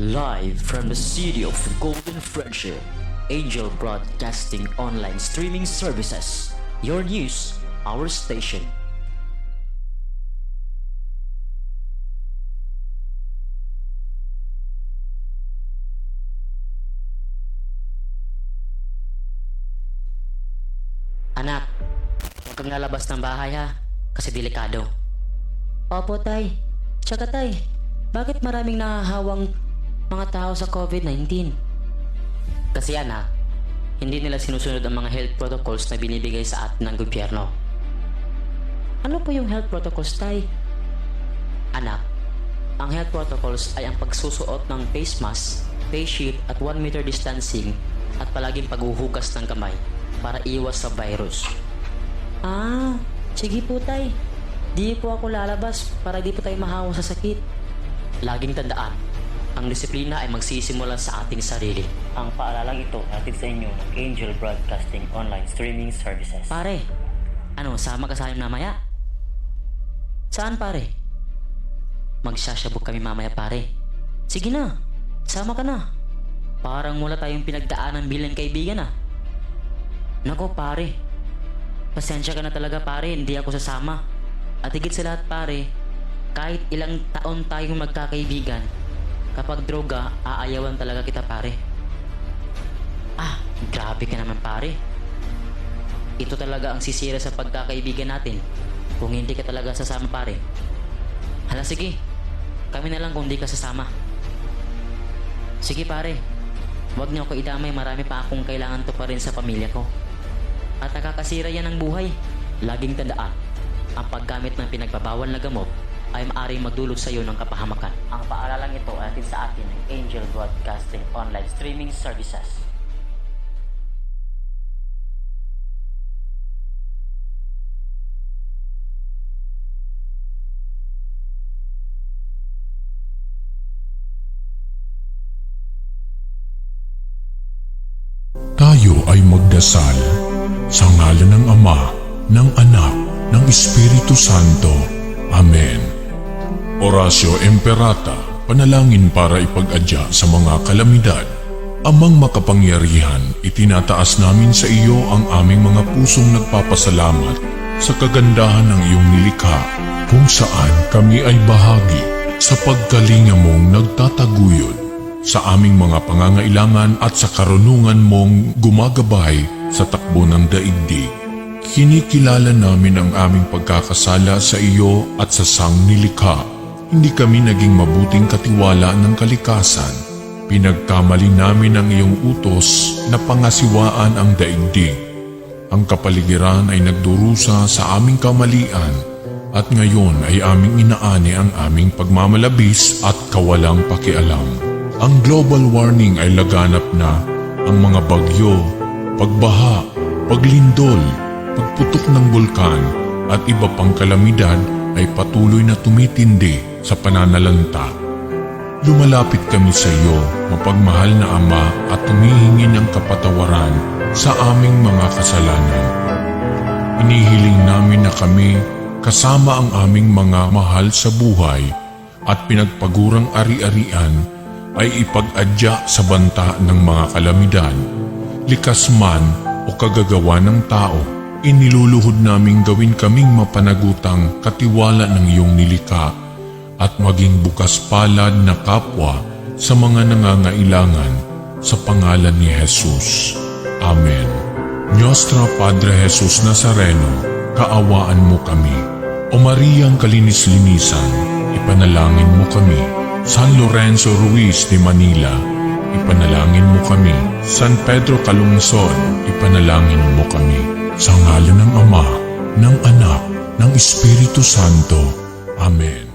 Live from the city of Golden Friendship, Angel Broadcasting Online Streaming Services. Your news, our station. Anak, huwag kang lalabas ng bahay ha, kasi delikado. Opo, tay. Tsaka tay, bakit maraming nahahawang mga tao sa COVID-19? Kasi anak, hindi nila sinusunod ang mga health protocols na binibigay sa atin ng gobyerno. Ano po yung health protocols, tay? Anak, ang health protocols ay ang pagsusuot ng face mask, face shield at 1 meter distancing at palaging paghuhugas ng kamay para iwas sa virus. Ah, sige po tay. Di po ako lalabas para di po tayo mahawa sa sakit. Laging tandaan, ang disiplina ay magsisimula sa ating sarili. Ang paalalang ito hatid sa inyo ng Angel Broadcasting Online Streaming Services. Pare, ano, sama ka sa amin mamaya? Saan pare? Magsasabog kami mamaya pare. Sige na, sama ka na. Parang wala tayong pinagdaanan bilang kaibigan ah. Nako pare, pasensya ka na talaga pare, hindi ako sasama. At higit sa lahat pare, kahit ilang taon tayong magkakaibigan, kapag droga, aayawan talaga kita pare. Ah, grabe ka naman pare. Ito talaga ang sisira sa pagkakaibigan natin kung hindi ka talaga sasama pare. Hala sige, kami na lang kung hindi ka sasama. Sige pare, huwag niyo ako idamay, marami pa akong kailangan to pa rin sa pamilya ko. At nakakasira yan ng buhay. Laging tandaan, ang paggamit ng pinagbabawal na gamot ay maaaring magdulot sa iyo ng kapahamakan. Ang paaralang ito ay atin sa atin ng Angel Broadcasting Online Streaming Services. Tayo ay magdasal sa ngalan ng Ama, ng Anak, ng Espiritu Santo. Amen. Oratio Imperata, panalangin para ipag-adya sa mga kalamidad. Amang makapangyarihan, itinataas namin sa iyo ang aming mga pusong nagpapasalamat sa kagandahan ng iyong nilikha, kung saan kami ay bahagi sa pagkalinga mong nagtataguyod sa aming mga pangangailangan at sa karunungan mong gumagabay sa takbo ng daigdig. Kinikilala namin ang aming pagkakasala sa iyo at sa sangnilikha. Hindi kami naging mabuting katiwala ng kalikasan. Pinagkamali namin ang iyong utos na pangasiwaan ang daigdig. Ang kapaligiran ay nagdurusa sa aming kamalian at ngayon ay aming inaani ang aming pagmamalabis at kawalang pakialam. Ang global warming ay laganap na. Ang mga bagyo, pagbaha, paglindol, pagputok ng bulkan at iba pang kalamidad ay patuloy na tumitindi sa pananalanta. Lumalapit kami sa iyo, mapagmahal na Ama, at humihingi ng kapatawaran sa aming mga kasalanan. Inihiling namin na kami, kasama ang aming mga mahal sa buhay at pinagpagurang ari-arian, ay ipag-adya sa banta ng mga kalamidad. Likas man o kagagawa ng tao, iniluluhod naming gawin kaming mapanagutang katiwala ng iyong nilikha at maging bukas palad na kapwa sa mga nangangailangan sa pangalan ni Jesus. Amen. Nostra Padre Jesus Nazareno, kaawaan mo kami. O Mariang kalinis-linisan, ipanalangin mo kami. San Lorenzo Ruiz de Manila, ipanalangin mo kami. San Pedro Calungsod, ipanalangin mo kami. Sa ngalan ng Ama, ng Anak, ng Espiritu Santo. Amen.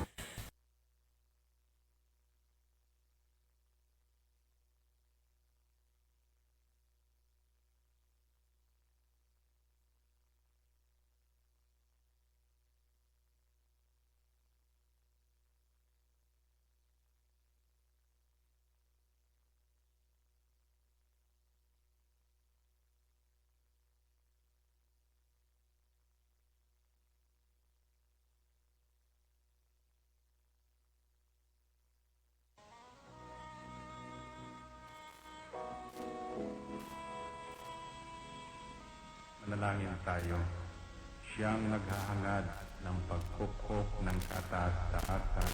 Manalangin tayo. Siyang naghahangad ng pagkukop ng kataas-taasan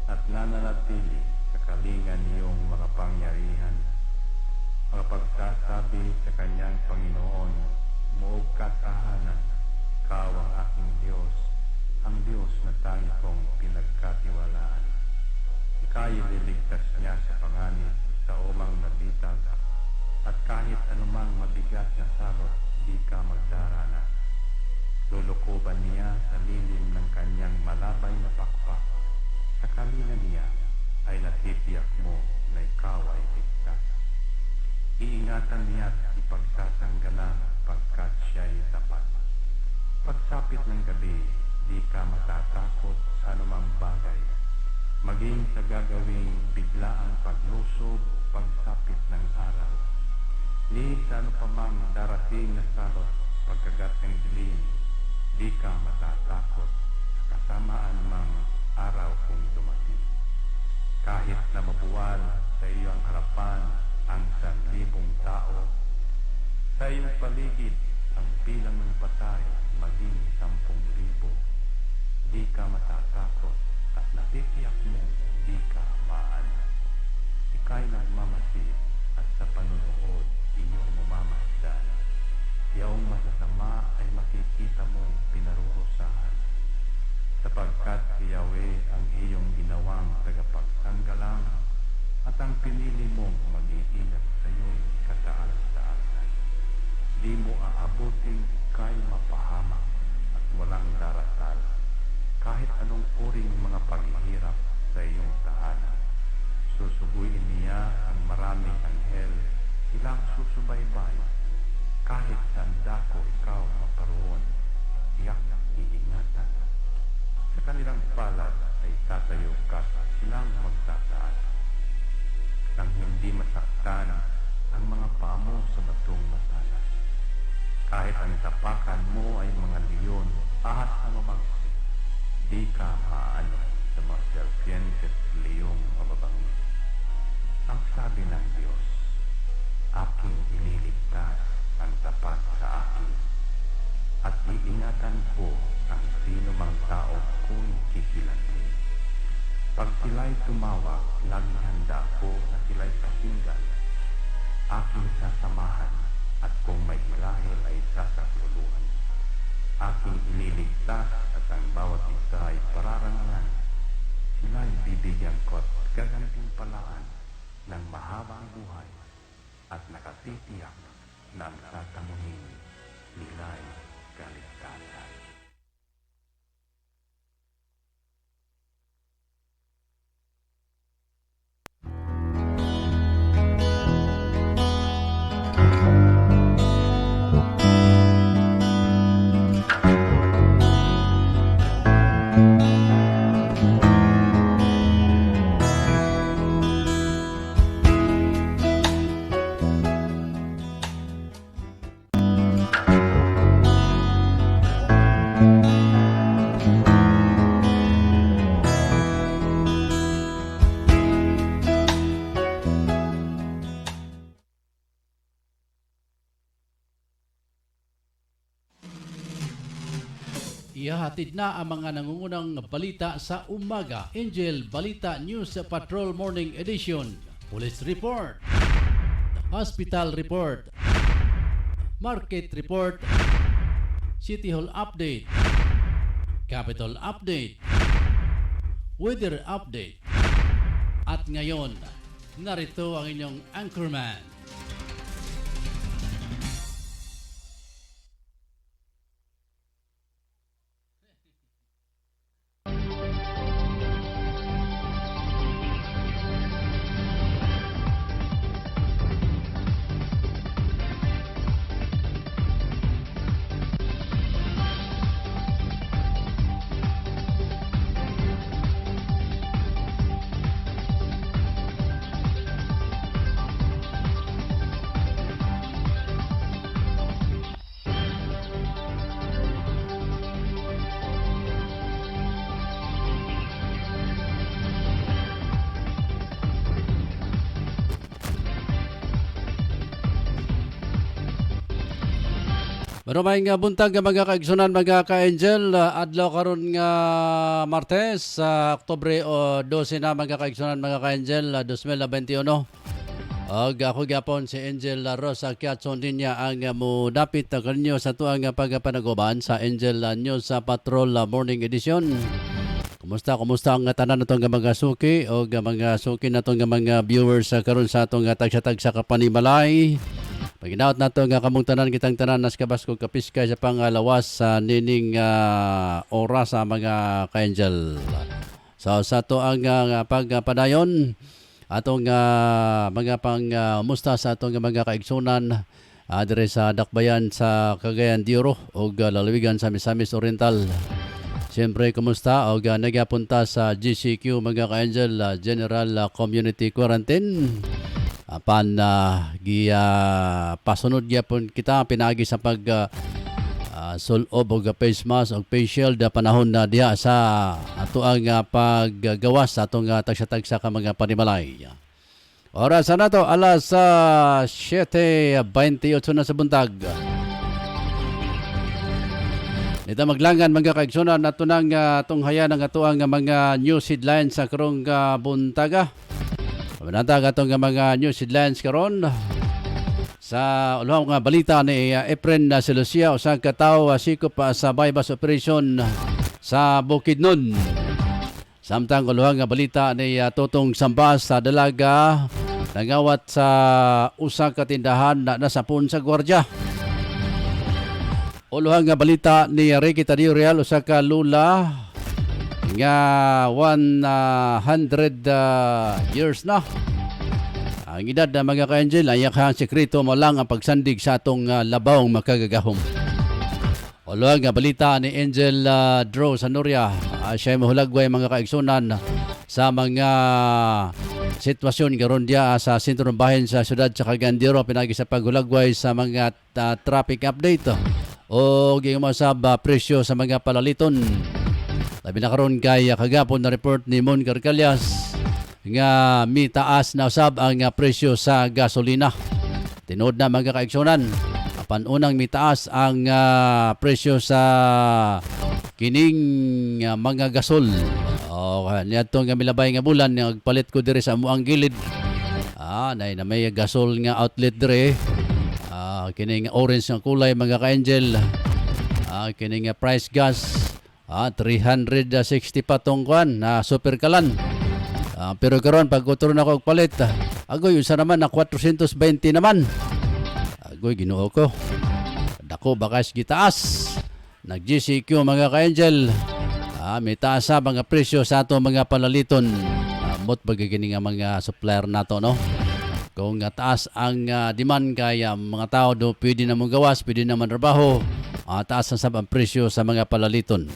at nananatili sa kalingan niyong makapangyarihan. Makapagsasabi sa kanyang Panginoon, muog katahanan, ikaw ang aking Diyos, ang Diyos na tangi kong pinagkatiwalaan. Ika'y liligtas niya sa panganib sa umang nabitag, at kahit anumang mabigat na salot, di ka magdarana. Lulukuban niya sa lilim ng kanyang malabay na pakpak. Sa kalingan niya ay natitiyak mo na ikaw ay ligtas. Iingatan niya at ipagsasanggalan pagkat siya'y tapat. Pagsapit ng gabi, di ka matatakot sa anumang bagay. Maging sa gagawing biglaang paglusob, pagsapit ng araw. Ni sa ano pa mang darating na salot, pagkagat ng dilim, di ka matatakot sa kasamaan mang araw kung dumating. Kahit na mabuwal sa iyong harapan ang 1,000 tao, sa iyong paligid ang bilang ng patay maging 10,000, di ka matatakot at natitiyak mo di ka maano. Ika'y nagmamasid at sa panunood inyong mamamasdan. Yaong masasama ay makikita mong pinarurusahan, sapagkat si Yahweh ang iyong ginawang tagapagsanggalang at ang pinili mong mag-iingat sa iyo'y kataas-taasan. Di mo aabuting kay mapahamak at walang daratal, kahit anong uring mga paghihirap sa iyong tahanan. Susubuin niya ang maraming anghel, ilang susubaybay, kahit saan dako ikaw maparoon, tiyak iingatan. Sa kanilang palad ay tatayo ka at silang magtataas, nang hindi masaktan ang mga paa mo sa batong matalas. Kahit ang tapakan mo ay mga leon, ahas na mabagsik, di ka maano sa mga serpientes leong mababangis. Ang sabi ng Diyos, aking ililigtas ang tapat sa akin, at iingatan ko ang sino mang tao ko'y kikilantin. Pag sila'y tumawag, laging handa ako na sila'y pakinggan. Aking sasamahan, at kung may hilahil ay sasakuluhan. Aking ililigtas at ang bawat isa ay pararangalan. Sila'y bibigyan ko at gagantimpalaan ng mahabang buhay at nakatitiyak na ang tatamuhin nila'y kaligtasan. Ihahatid na ang mga nangungunang balita sa umaga. Angel Balita News Patrol Morning Edition. Police Report, Hospital Report, Market Report, City Hall Update, Capitol Update, Weather Update. At ngayon, narito ang inyong anchorman. Marumay nga buntag nga mga kaigsunan mga ka-angel, adlaw karon nga Martes sa Oktubre 12 na mga kaigsunan mga ka-angel 2021. Og ako gyapon si Angel Rosa Kiatson din niya ang mudapit na kanyo sa tuang pagpanaguban sa Angel News sa Patrol Morning Edition. Kumusta ang tanan natong mga suki o mga suki natong mga viewers karon sa atong tagsa-tagsa kapanimalay. Paginaot nato nga kamong tanan kitang tanan nas kabasko kapiskay sa pangalawas sa nining oras sa mga ka-angel. So sa to ang pagpadayon atong mga musta sa atong mga kaigsunan dire sa Dakbayan sa Cagayan de Oro o lalawigan sa Misamis Oriental. Siyempre, kumusta? O nagapunta sa GCQ mga ka-angel General Community Quarantine. Apan pasunod gyapon kita pinagi sa pag sulob og face mask og face shield panahon na diha sa ato ang paggawas sa atong tagsa-tagsa ka mga panimalay. Oras na to alas 7:28 na sa buntag. Ito maglangan mga kaigsunan nato nang tunghayan ang ato ang mga news headlines sa karong buntaga. Pamanatag atong mga news headlines karon sa ulahang nga balita ni Efren Silucia usa ka tawo sikop sa bypass operation sa Bukidnon. Samtang ulahang nga balita ni Totong Sambas sa dalaga nangawat sa usa ka tindahan na nasapon sa gwardiya. Ulahang nga balita ni Ricky Tadio Real usa ka lula nga 100 years na. Ang edad na mga ka-angel, ayak ang sekreto mo lang ang pagsandig sa atong labawng makagagahom. Ulong nga balita ni Angel Drew Sanoria, siya mahulagway mga kaigsunan sa mga sitwasyon karon dia sa sentro ng bahin sa siyudad sa Cagayan de Oro pinagi sa paghulagway sa mga traffic update o gimasab presyo sa mga palaliton. Labi na karon kay kagapon na report ni Mon Carcalias nga mitaas na usab ang presyo sa gasolina. Tinod na mga kaigsunan, apan unang mitaas ang presyo sa kining mga gasol. O niadto nga milabay nga bulan nagpalit ko diri sa amuang gilid. Nay na may gasol nga outlet dire. Kining orange nga kulay mga ka-angel. Kining price gas 360 patong kwan na super kalan. Pero karon pag utro na ko og palit, agoy usa naman na 420 naman. Agoy Ginoo ko. Dako bakas gitaas. Nag GCQ mga ka-angel. May taas sa mga presyo sa ato mga palaliton. Mot bagagini nga mga supplier nato no. Kung taas ang demand kaya mga tao do pwede na mong gawas, pwede na man trabaho. Taas na sab ang presyo sa mga palaliton.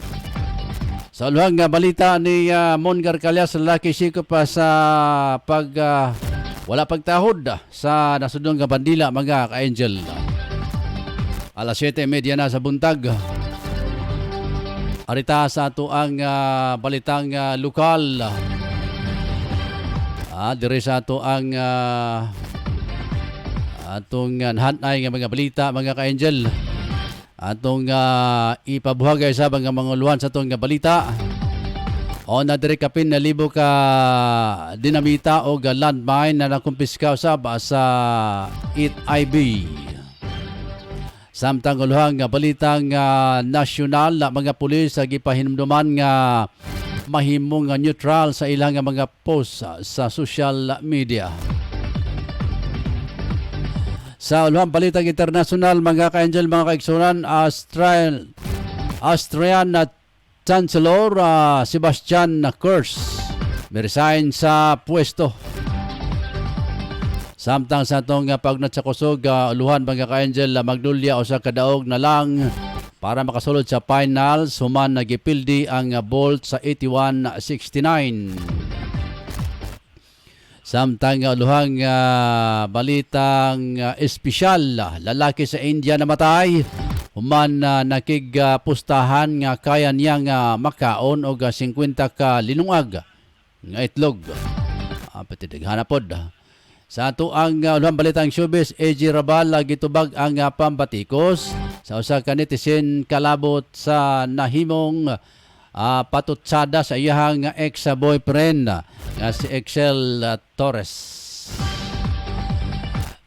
Sa ulhang balita ni Mon Carcalias, lalaki sikop pa sa wala pagtahod sa nasudong nga bandila mga ka-angel. Alas 7:30 na sa buntag. Arita sa ato ang balitang lokal. Dire sa ato ang atong hanay nga mga balita mga ka-angel. Atong ipabuhagay sa mga uluhan sa atong balita. O na dire kapin na libo ka dinamita o landmine na nakumpiska sa IB. Samtang uluhang balitang nasyonal na mga pulis gipahinumduman nga mahimong neutral sa ilang mga post sa social media. Sa ulhang balitang internasyonal mga ka-angel mga kaigsunan, Austrian Chancellor Sebastian Kurz resign sa pwesto. Samtang sa itong pagnat sa kusog, uluhan mga ka-angel magdulya o sa kadaog na lang para makasulod sa finals, human nagipildi ang Bolt sa 81-69. Samtang uluhang balitang espesyal, lalaki sa India namatay, human nakigpustahan nga kaya niyang makaon og 50 ka linungag nga itlog. Pati daghanapod. Sa ato ang ulang balitang showbiz, AG Rabal gitubag ang pambatikos sa usa ka netizen kalabot sa nahimong patutsada sa iyang ex-boyfriend nga si Excel Torres.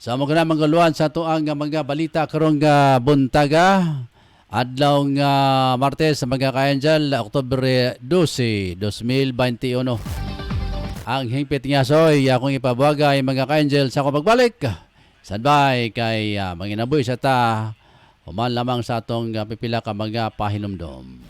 Sa mga manggaluan sa ato ang mga balita karong buntaga, adlaw nga Martes sa mga ka-angel, Oktubre 12, 2021. Ang hingpit nga soy, akong ipabuagay mga ka-angel sa akong pagbalik. Sadbay kay manginaboy sa ta, human lamang sa atong pipila ka mga pahinumdom.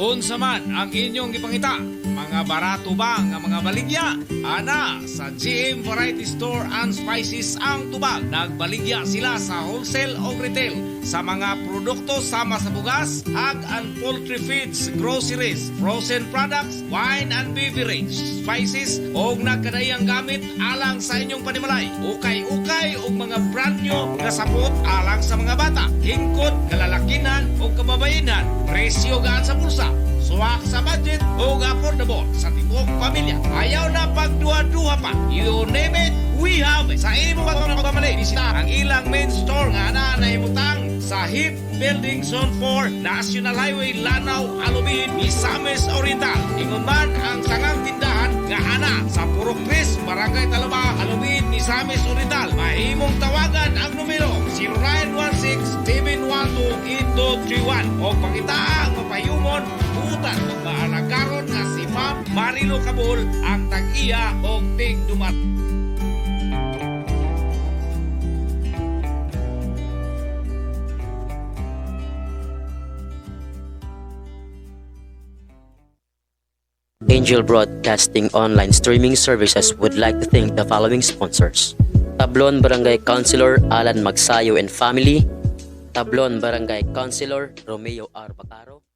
Unsa man ang inyong ipangita, mga barato ba nga mga baligya? Ana, sa GM Variety Store and Spices ang tubag. Nagbaligya sila sa wholesale o retail sa mga produkto sama sa bugas, ag and poultry feeds, groceries, frozen products, wine and beverage, spices o nagkadayang gamit alang sa inyong panimalay. Ukay-ukay o mga brand nyo nga sapot alang sa mga bata, hingkod, kalalakinan o kababayinan. Presyo gaan sa bulsa, suwak sa budget o affordable sa tibok pamilya. Ayaw na pagduha-duha pa. You name it, we have it. Sa imo ba kung pamali, bisita ang ilang main store nga na naimutang sa HIP Building Zone 4, National Highway, Lanao, Alubin, Misamis Oriental. Ingon man ang sangang tindahan nga ana sa Puro Chris, Barangay Talaba, Alubin, Misamis Oriental. Mahimong tawagan ang numero 0916-712-8231 o pangitaang mapayumon butan kung maalagaron nga si Ma'am Marilo Cabul ang tag-iya o tig-dumat. Angel Broadcasting online streaming services would like to thank the following sponsors: Tablon Barangay Councilor Alan Magsayo and Family, Tablon Barangay Councilor Romeo R. Bacaro,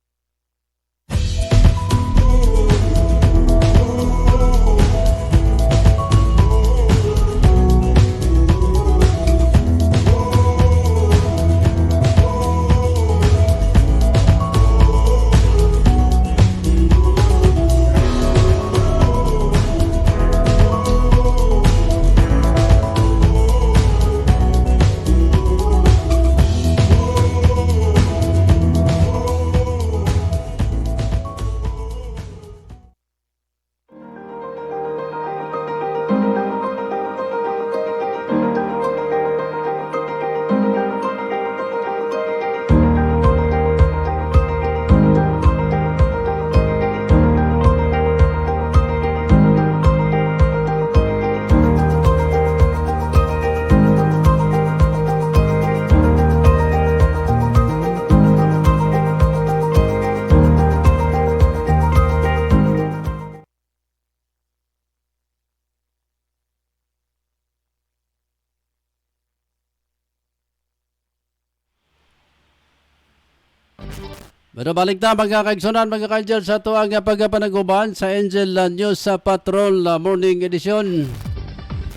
Pero balik na mga kaigsunan, mga ka-angel, sa tuwang pagpanaguban sa Angel News sa Patrol Morning Edition.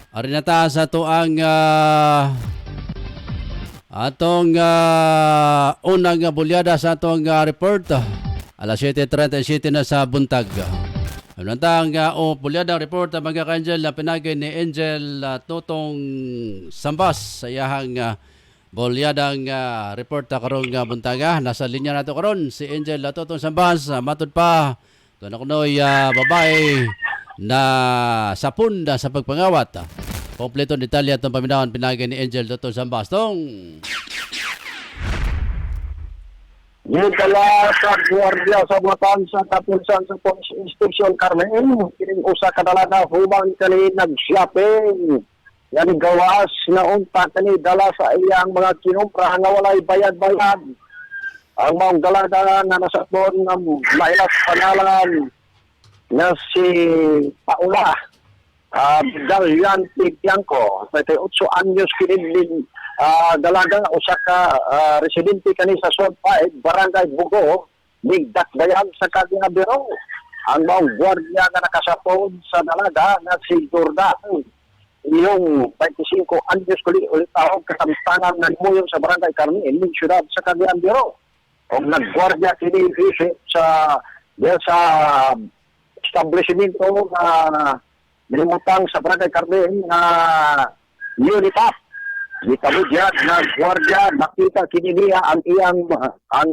Ari na ta sa tuwang atong unang bulyada sa atong report. Alas 7:37 na sa buntag. Ano tang bulyada report mga ka-angel na pinagay ni Angel Tutong Sambas sa iyahang bulyadang report karong buntaga. Nasa linya nato karon si Angel Tutong Sambas. Matud pa ito na kunoy babae na sapunda sa pagpangawat. Kompleto detalye itong paminawan pinagay ni Angel Tutong Sambas. Tong Gitala sa gwardiya sa buwatan sa kapulisan sa Police Station Carmen, kining usa ka dalaga hubang kani nag-shopping. Yan gawas na unta kani dala sa iyang mga kinumpra nga walay bayad-bayad. Ang mga dalaga na nasabon ng mailas panalangan na si Paula Dalian Tipiangco, 38 anyos kini dalaga usa ka residente kani sa Zone 5, Barangay Bugo, Migdakbayan sa Cagayan de Oro. Ang mga gwardiya na nakasapon sa dalaga na si Jordan, yung 25 anyos ulit taong kasamstangan nagmuyon sa Barangay Carmen, siyudad sa Cagayan de Oro. O naggwardiya kini sa establishmento na nilimutang sa Barangay Carmen na Unitap. Di kabudyan na gwardiya, nakita kini niya ang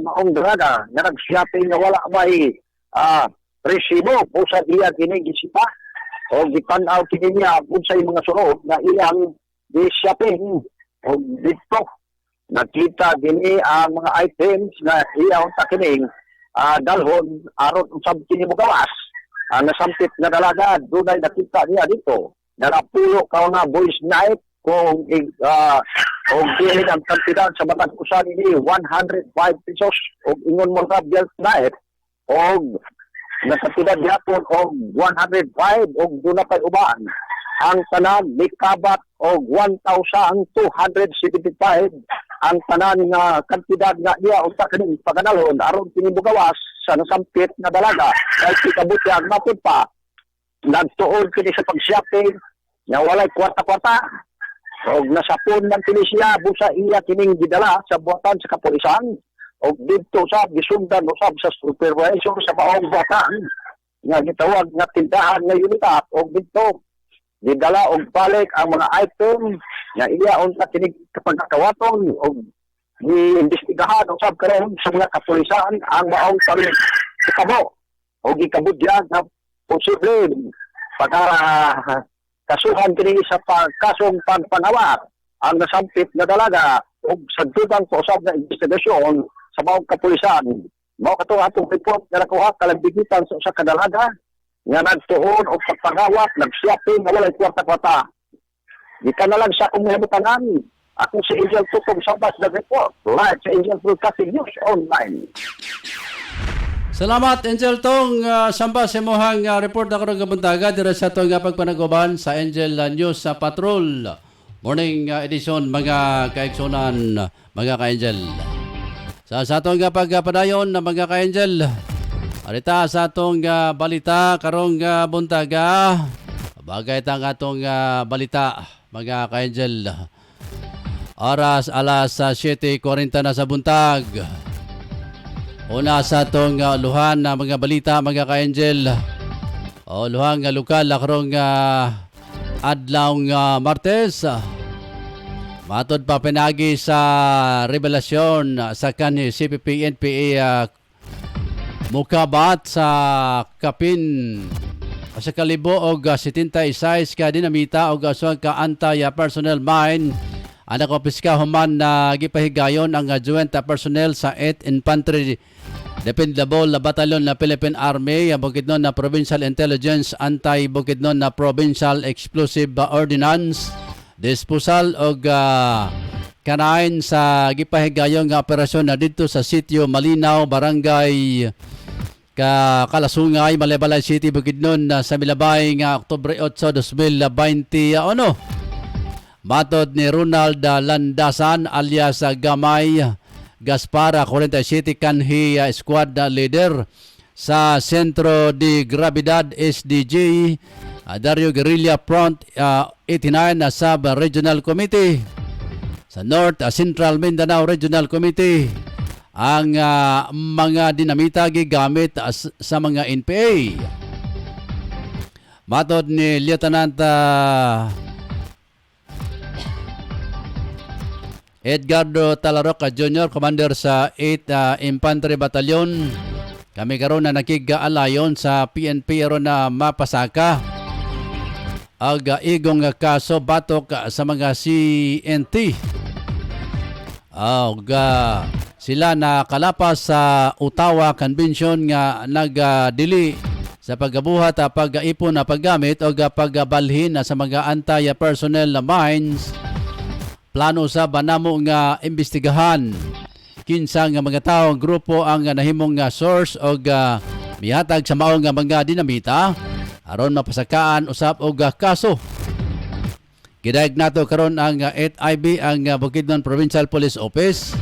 maong dalaga na nag-shopping na wala may resibo o sa iya kini gisipa o gitanaw kini niya kung sa mga surod na iyang shopping o dito. Nakita kini ang mga items na iyang takining dalhon aron usab kini mo gawas. Nasampit na dalaga, dunay nakita niya dito. Nalapulo ka na boys night kung bilhin ang kantidad sa batang usan ini 105 pesos o ingon mo ka belt night o nakatidad yapon o 105 o doon na pa'y uban. Ang tanan ni kabat o 1,275 ang tanan nga kantidad nga niya o sa kaning paganalon aron kinibugawas sa nasampit na dalaga kahit ikabuti ang matod pa nagtuon kini sa pag-shopping na walay kwarta-kwarta o nasapon ng siya busa iya kining gidala sa buwatan sa kapulisan o dito sa gisundan usab sa supervisor sa baong buwatan nga gitawag nga tindahan nga unitap o dito gidala og balik ang mga item nga iya unta kining kapagkawaton o giimbestigahan usab karon sa mga kapulisan ang baong kamo o gikabudyan na posible pagka kasuhan kini sa kasong pagpangawat ang nasampit na dalaga o sa dudang usab na investigasyon sa baong kapulisan. Mao kato atong report nga nakuha kalagbigitan sa usa ka dalaga nga nagtuon o pagpangawat, nag-shopping na walay kwarta-kwarta. Di ka na lang sa akong mahibutangan. Ako si Angel Tutong Sambas na report live sa Angel Broadcasting News Online. salamat Angel Tong Sambas sa mohang report na karong kabuntaga dira sa itong pagpanaguban sa Angel News sa Patrol Morning Edition mga kaigsunan mga ka-Angel. Sa atong pagpadayon na mga ka-Angel, arita sa atong balita karong buntaga. Bagay tang atong balita mga ka-Angel. Oras alas 7:40 na sa buntag. Una sa atong luhan na mga balita mga ka-Angel. O luhang lokal karong adlaw Martes. Matod pa pinagi sa revelasyon sa kanhi CPP NPA mukabat sa kapin sa kalibo og 76 ka dinamita og aswang ka anti-personnel mine ang nakopiska human na gipahigayon ang joint personnel sa 8th Infantry Dependable Battalion na Philippine Army ang Bukidnon na Provincial Intelligence Anti-Bukidnon na Provincial Explosive Ordnance disposal og kanain sa gipahigayong nga operasyon na dito sa sitio Malinaw, Barangay Kalasungay, Malebalay City, Bukidnon sa milabay nga Oktubre 8, 2020. Matod ni Ronald Landasan alias Gamay Gaspara 47 kanhi squad leader sa Centro de Gravidad SDG, Dario Guerrilla Front 89 Sub Regional Committee, sa North Central Mindanao Regional Committee, ang mga dinamita gigamit sa mga NPA. Matod ni Lieutenant Edgardo Talaroca Jr., Commander sa 8 Infantry Battalion, kami karon na nakigaalayon sa PNP aron na mapasaka ang igong kaso batok sa mga CNT. Sila na kalapas sa Ottawa Convention nga nagdili sa paggabuhat pag-ipon na paggamit o pagbalhin sa mga anti-personnel mines. Plano sa banamo nga imbestigahan kinsa nga mga tawo grupo ang nahimong source o mihatag sa maong nga mga dinamita aron mapasakaan usab og kaso. Gidayeg nato karon ang 8IB ang Bukidnon Provincial Police Office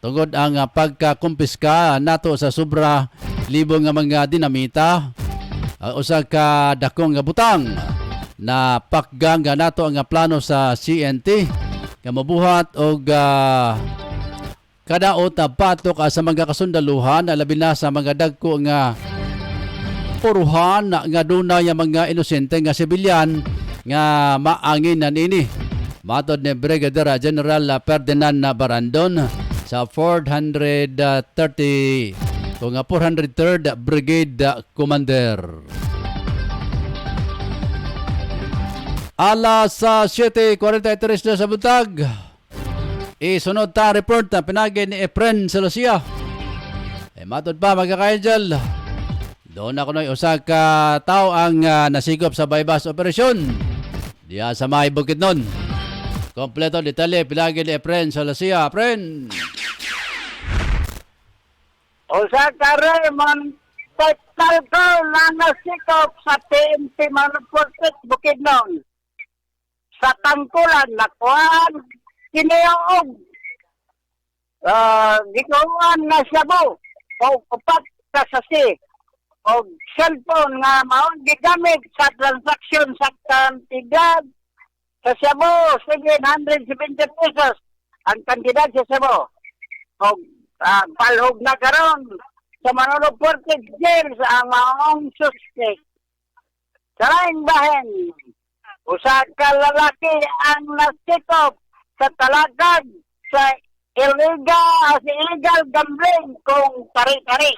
tungod ang pagkakumpiska nato sa sobra libo nga mga dinamita, usa ka dakong butang na pakgang nato ang plano sa CNT nga mabuhat og kadaot na batok sa mga kasundaluhan, labi na sa mga dagko nga puruhan nga dunay mga inosente nga sibilyan nga maangin na nini. Matod ni Brigadier General Ferdinand Barandon sa 403rd Brigade Commander. Alas 7:43 na sa buntag. Isunod ta report na pinagi ni Efren sa Lucia. Matod pa mga ka-angel, doon ako na usa ka tao ang nasigop sa bypass operasyon diya sa may Bukidnon. Kompleto detalye pinagi ni Efren sa Lucia. Efren! Usa ka Raymond total ko na nasikop sa TNT Manupursit Bukidnon. Sa tangkulan na kuhan, kiniyaog. Gikuhan na siya mo. O upat ka sasi. O cellphone nga maong gigamit sa transaksyon sa kantidad sa Cebu, 770 pesos. Ang kantidad sa Cebu. O palhog na karon sa Manolo Portage Jail sa ang maong suspect. Sa laing bahin, usa ka lalaki ang nasikop sa talagad sa illegal gambling kung tari-tari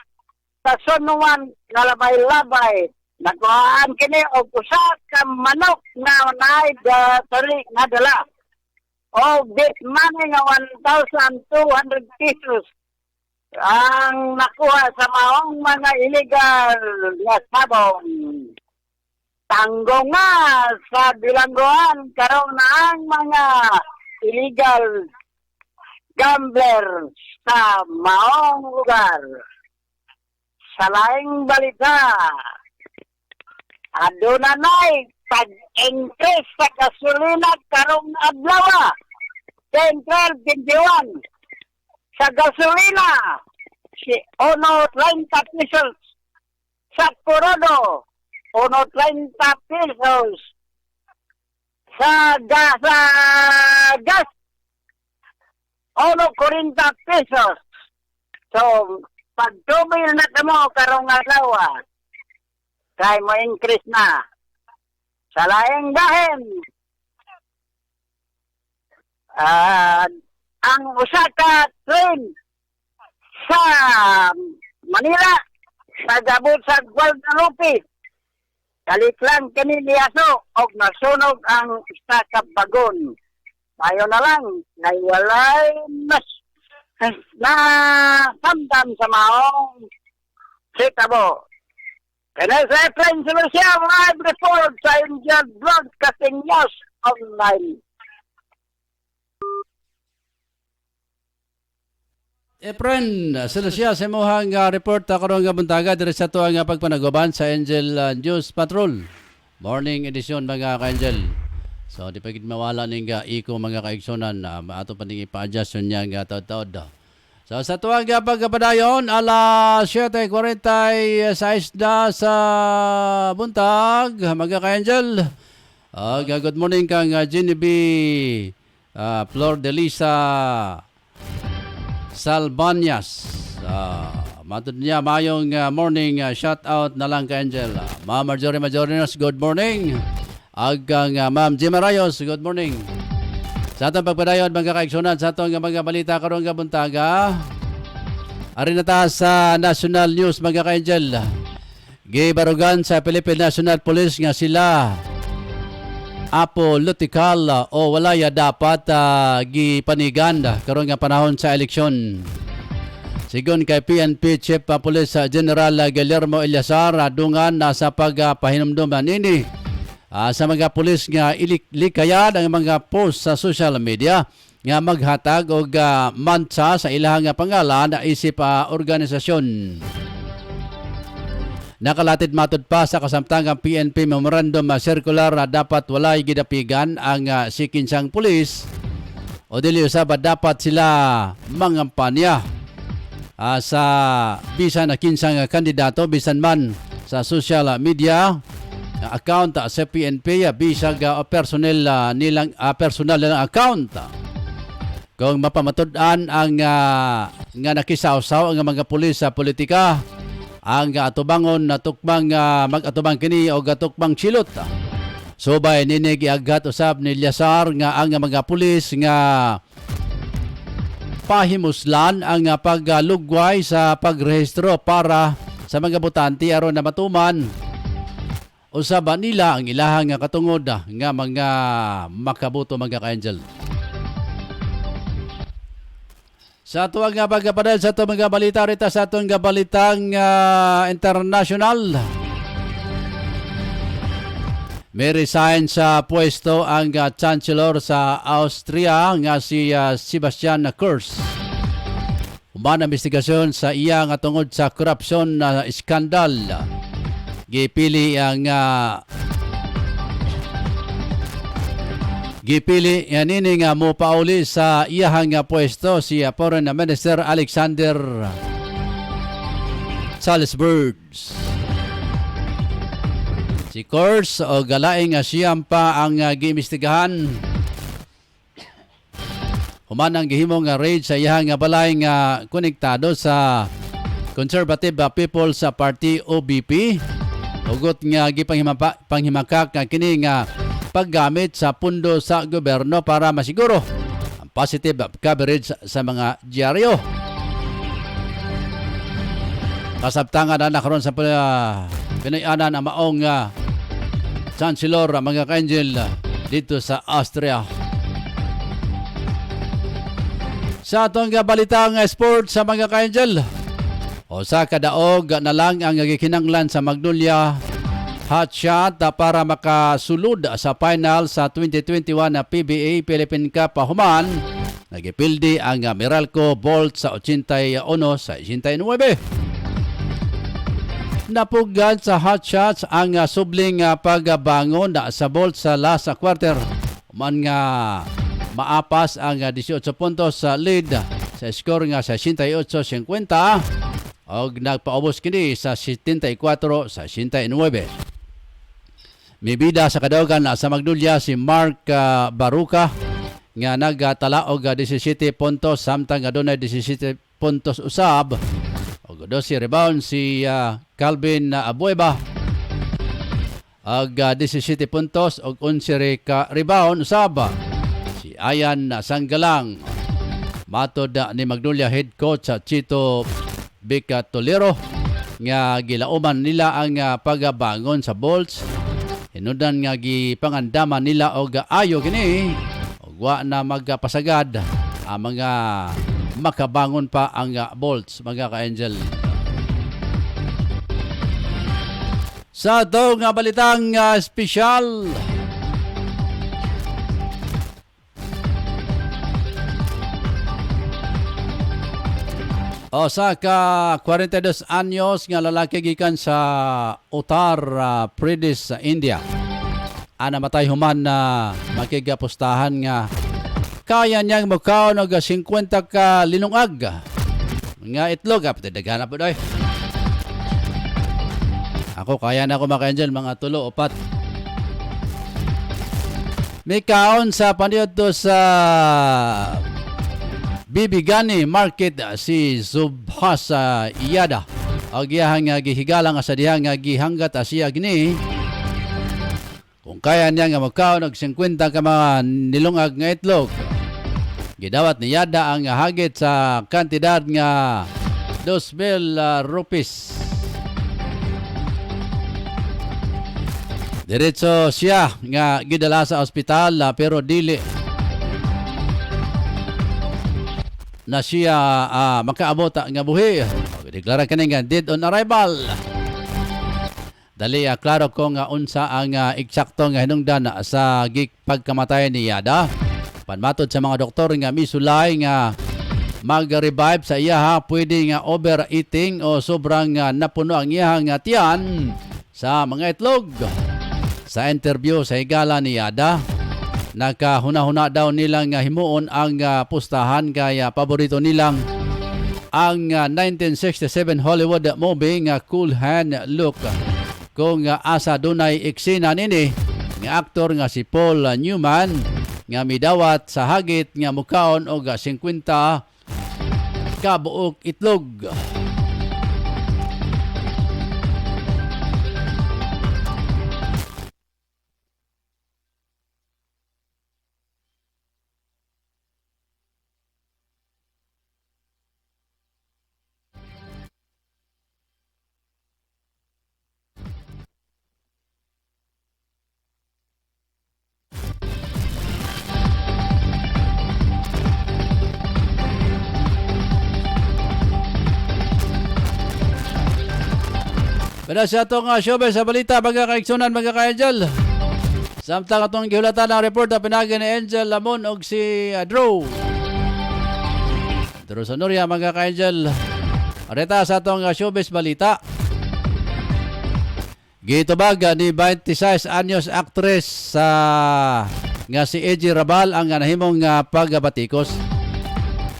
sa sunuan na labay-labay. Nakuhaan kini og usa ka manok na naay tari nga dala. O bit money nga 1,200 pesos ang nakuha sa maong mga illegal nga sabong. Tanggo nga sa bilangguan karon na ang mga illegal gambler sa maong lugar. Sa laing balita, aduna nay pag-increase sa gasolina karong adlaw. 10-12-21 sa gasolina si 1.30 pesos, sa Corona 1.30 pesos, sa gas 1.40 pesos. So pag 2,000 na kamo karong adlaw kay mo increase na sa laing bahin. Ang usa ka train sa Manila nagabot sa Guadalupe, kalit lang kini liaso og nasunog ang isa ka bagon. Mayo na lang naywalay mas na samdam sa maong sitabo. Kaya sa Efren Silusia, live report sa Indian Broadcasting News Online. Efren, sila siya sa imuhang report karong buntaga diri sa tuang pagpanaguban sa Angel News Patrol. Morning edition mga ka-Angel. So di pagid mawala ning iko mga kaigsonan ato pa ning ipa-adjust niya nga taud-taud. So sa tuwang pagkapadayon, alas 7:46 na sa buntag, mga ka-angel. Good morning kang Genevieve Flor de Lisa Salbanyas. Matod niya, mayong morning shout out na lang ka-angel. Ma'am Marjorie Majorinos, good morning. Agang Ma'am Jima Rayos, good morning. Sa atong pagpadayon, mga kaiksunan, sa atong mga balita karong buntaga. Ari na ta sa National News, mga ka-angel. Gibarugan sa Philippine National Police nga sila apolitical o walaya dapat gipanigan karong nga panahon sa eleksyon. Sigon kay PNP Chief Police General Guillermo Eliazar, dungan sa pagpahinumdum nini sa mga pulis nga ilikayan ang mga post sa social media nga maghatag og mansa sa ilang pangalan na isip organisasyon. Nakalatid matud pa sa kasamtangang PNP Memorandum Circular na dapat walay gidapigan ang sikinsang pulis o dili usab dapat sila mangampanya sa bisan na kinsang kandidato bisan man sa social media account sa PNP bisag personal nilang account. Kung mapamatud-an ang nga nakisawsaw ang mga pulis sa politika, ang atubangon na tukbang mag-atubang kini o gatukbang silot. Subay nini giaghat usab ni Eliazar nga ang mga pulis nga pahimuslan ang paglugway sa pagrehistro para sa mga botante aron na matuman usab nila ang ilahang katungod nga mga makabuto, mga ka-angel. Sa tuwang nga pagkapadal sa itong mga balita rita sa itong balitang international. May resign sa pwesto ang Chancellor sa Austria nga si Sebastian Kurz. Human investigasyon sa iya nga tungod sa korupsyon na skandal. Gipili nini nga mo pauli sa iyahang pwesto si Foreign Minister Alexander Salzburg. Si Kurz o galaing siyam pa ang giimbestigahan. Human ang gihimong raid sa iyahang balay nga konektado sa Conservative People's Party OBP. Ugot nga gipanghimakak nga kini nga paggamit sa pundo sa gobyerno para masiguro ang positive coverage sa mga dyaryo. Kasabtangan na nakaroon sa pinayanan ang maong Chancellor, mga ka-angel, dito sa Austria. Sa atong balitang sports sa mga ka-angel, o sa kadaog na lang ang gikinanglan sa Magnolia Hotshot para makasulod sa final sa 2021 na PBA Philippine Cup Human. Nagipildi ang Meralco Bolt sa 81 sa 89. Napugad sa Hotshots ang subling pagbangon sa Bolt sa last quarter. Man nga maapas ang 18 puntos sa lead sa score nga sa 68-50 og nagpaubos kini sa 74 sa 69. May bida sa kadaugan sa Magnolia si Mark Baruca nga nagtala og 17 puntos samtang adunay 17 puntos usab. Og 12 rebound si Calvin Abueva og 17 puntos og 11 rebound usab si Ayan Sanggalang. Matod ni Magnolia head coach Chito Bicatolero nga gilauman nila ang pagbangon sa Bolts. Hinudan nga gipangandaman nila og ayo kini og wa na magpasagad ang mga makabangon pa ang Bolts, mga ka-angel. Sa ito nga balitang special, sa ka 42 anyos nga lalaki gikan sa Uttar Pradesh sa India. Namatay human na makigapustahan nga kaya niyang mukaon og 50 ka linungag Nga itlog, daghan po doy. Ako, kaya na ako mga ka-angel, mga 3 o 4. May kaon sa paniyod to sa Bibigani Market si Subhasa Iyada. Og iyahang gihigala nga sa dihang gihanggat siya gini. Kung kaya niya nga magkaon og 50 ka mga nilungag nga itlog. Gidawat ni Yada ang hagit sa kantidad nga 2,000 rupees. Diretso siya nga gidala sa ospital pero dili na siya makaabot nga buhi. Deklara kini nga dead on arrival. Dali klaro ko nga unsa ang eksakto nga hinungdan sa pagkamatay ni Yada. Panmatod sa mga doktor nga misulay nga mag-revive sa iya pwede nga overeating o sobrang napuno ang iyang tiyan sa mga itlog. Sa interview sa higala ni Yada, nakahuna-huna daw nilang himuon ang pustahan kaya paborito nilang ang 1967 Hollywood movie nga Cool Hand Luke. Kung asa dunay eksena nini nga aktor nga si Paul Newman nga midawat sa hagit nga mukaon og 50 ka buok itlog. Para sa itong showbiz sa balita, mga kaigsunan, mga ka-angel. Samtang itong gihulatan ng report na pinagi ni Angel Lamon o si Drew. Drew Sonoria, mga ka-angel. Arita sa itong showbiz balita. Gitubag ni 26 anyos actress nga si EJ Rabal ang nahimong pagbatikos.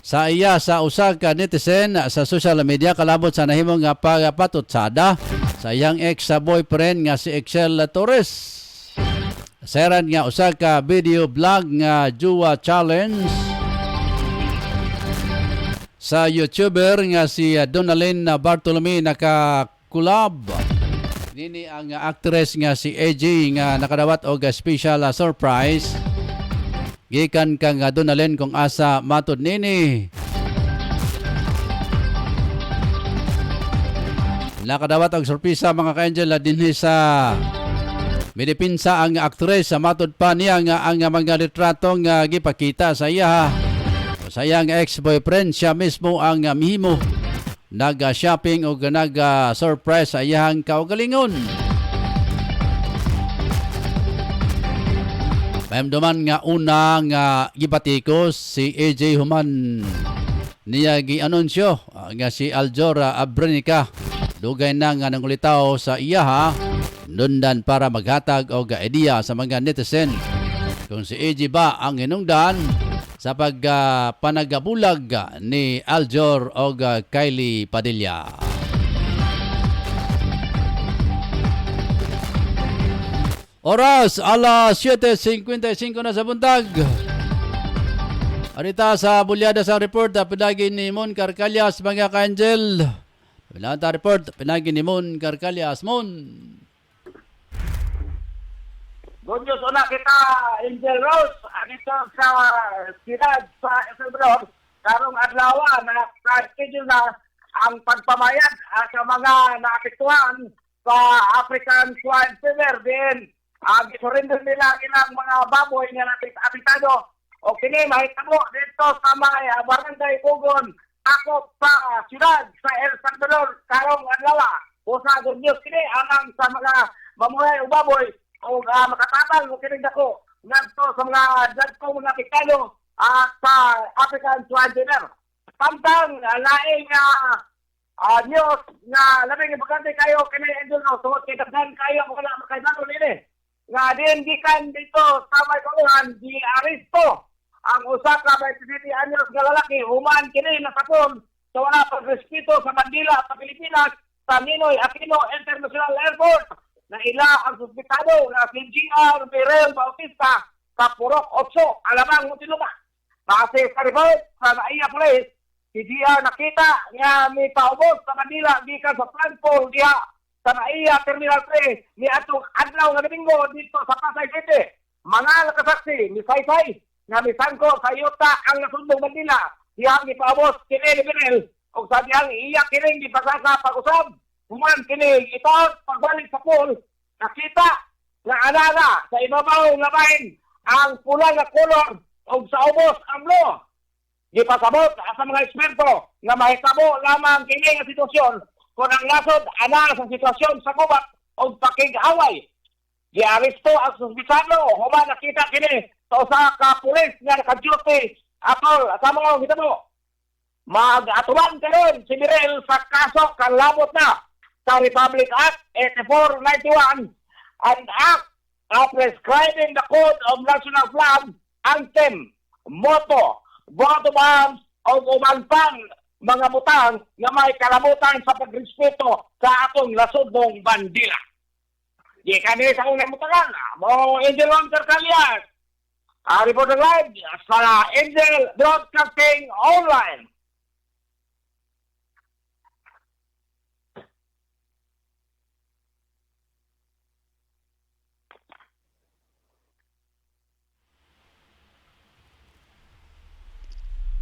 Sa iya sa usa ka netizen sa social media kalabot sa nahimong pagpatutsada sa iyang ex-boyfriend nga si Excel Torres. Seran nga usa ka video vlog nga Jua Challenge sa YouTuber nga si Donalyn Bartolome nakakulab. Nini ang actress nga si AJ nga nakadawat og special surprise. Gikan kang Donalyn kung asa matud nini. Nakadawat og sorpresa mga ka-angel dinhi sa midipinsa ang aktres sa matud pa niya nga ang mga litrato nga gipakita sa iya. Sa iyang ex-boyfriend siya mismo ang mihimo nag-shopping o nag-surprise sa iyang kaugalingon. Mayamduman nga una nga gipatikos si AJ Human niya gi-anunsyo nga si Aljora Abrenica dugay na nga nangulitaw sa iya nundan para maghatag og idea sa mga netizen kung si AJ ba ang hinungdan sa panagabulag ni Aljor o Kylie Padilla. Oras, alas 7:55 na sa buntag. Arita sa bulyada sa report, pinagi ni Mon Carcalias, mga ka-angel. Pinata report, pinagi ni Mon Carcalias. Mon. Good news una kita, Angel Rose, dito sa siyudad sa El Salvador, karong adlaw na schedule na ang pagpamayad sa mga naapektuhan sa African Swine Fever din. Gisurrender nila ilang mga baboy nga apektado. O kini mahitabo dito sa may Barangay Pugon, ako sa siyudad sa El Salvador, karong adlaw. Usa good news kini anang sa mga mamuhay o baboy o makatabang o kinig ako ngadto sa mga dagko mga apektado sa African Swine Fever. Samtang laing news nga labing importante kayo kini Angel no tungod kay daghan kayo mo na makaibalo nini. Nga din gikan dito sa may kaluhan di aresto ang usa ka 27 anyos nga lalaki human kini nasapon sa wala pagrespeto sa bandila sa Pilipinas sa Ninoy Aquino International Airport na ila ang suspitado na si G.R. Birel Bautista sa Purok 8, Alamang, Muntinlupa. Base sa report sa Naiya Police, si G.R. nakita nga may paubos sa Manila gikan sa Planpol diha sa Naiya Terminal 3 ni atong adlaw nga Domingo dito sa Pasay City. Mga nakasaksi ni Saysay nga misangko sa yuta ang nasundong Manila diyang ipaabot kini ni Birel o sa diyang iiyak kini gipasasa pag-usab. Human kini ito pagbalik sa pool, nakita nga anana sa ibabaw nga bahin ang pula nga kolor o sa ubos ang blue. Gipasabot sa mga eksperto nga mahitabo lamang kini nga sitwasyon kung ang nasod ana sa sitwasyon sa gubat o pakig-away. Giaristo ang suspitsado human nakita kini sa usa ka pulis nga naka-duty atol sa mga hitabo. Mag-atuman karon si Birel sa kaso kalabot na sa Republic Act 8491 and Act prescribing the Code of National Flag, Anthem, Motto, Vote of Arms o uban pang mga butang na may kalabutan sa pagrespeto sa atong nasudnong bandila. Di kami sa unang butangan, mo Angel Hunter Calyas, reporter live sa Angel Broadcasting Online.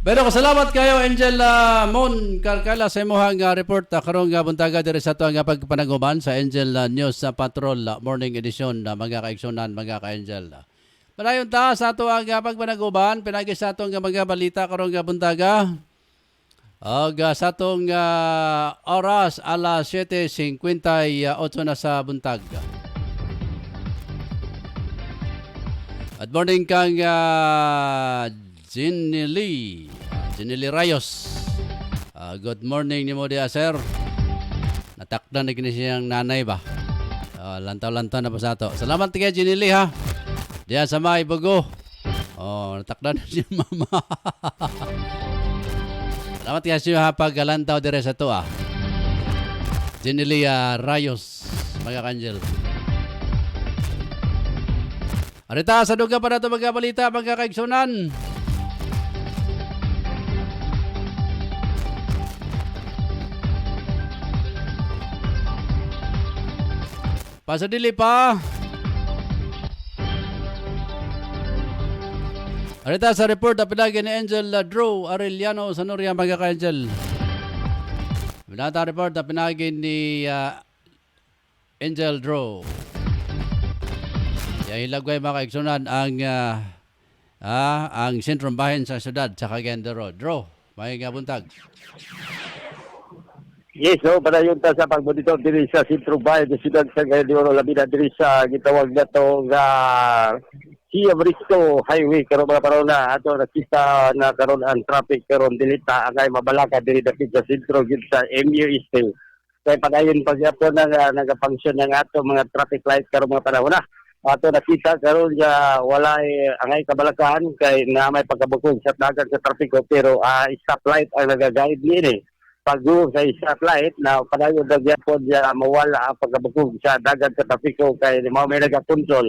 Pero salamat kayo Angel Mon Carcala sa imong report karong buntaga diri sa ato nga pagpanaguban sa Angel News Patrol Morning Edition mga kaigsunan mga ka-Angel. Padayon ta sa ato ang pagpanaguban pinagi sa ato nga mga balita karong buntaga. Og sa atong oras alas 7:58 na sa buntag. Good morning kang Jinili Rayos. Good morning ni mo dia sir. Natakdan na kini siyang nanay ba? Lantaw-lantaw na pa sa ato. Salamat kay Jinili ha. Diya sa may bugo. Natakdan na siya mama. Salamat kay siya ha paggalantaw dire sa to Jinili Rayos mga kanjel. Arita sa duga pa na ito mga balita mga kaigsunan. Pasadili pa. Arita sa report na pinagi ni Angel Drew Arellano sa Noria mga ka-Angel. Pinata report na pinagi ni Angel Drew. Ilagway mga kaigsunan ang sentrum bahin sa syudad sa Cagayan de Oro. Drew, may buntag. Yes, padayon ta sa pagbudito diri sa sentro bayan sa siyudad sa Cagayan de Oro labi na diri sa gitawag nato nga Sia Bristo Highway karon mga panahon na ato nakita na karon ang traffic karon dilita angay mabalaka diri dapit sa sentro gid sa MU East. Kay padayon pagyapon na nagafunction ng ato mga traffic light karon mga panahon na. Ato nakita karon nga walay angay kabalakahan kay na may pagkabukog sa dagan sa trapiko pero stoplight ang nagaguide niini. Pag-go sa stoplight na padayon dagyapon ya mawala ang pagkabukog sa dagan sa trapiko kay mao may nagakontrol.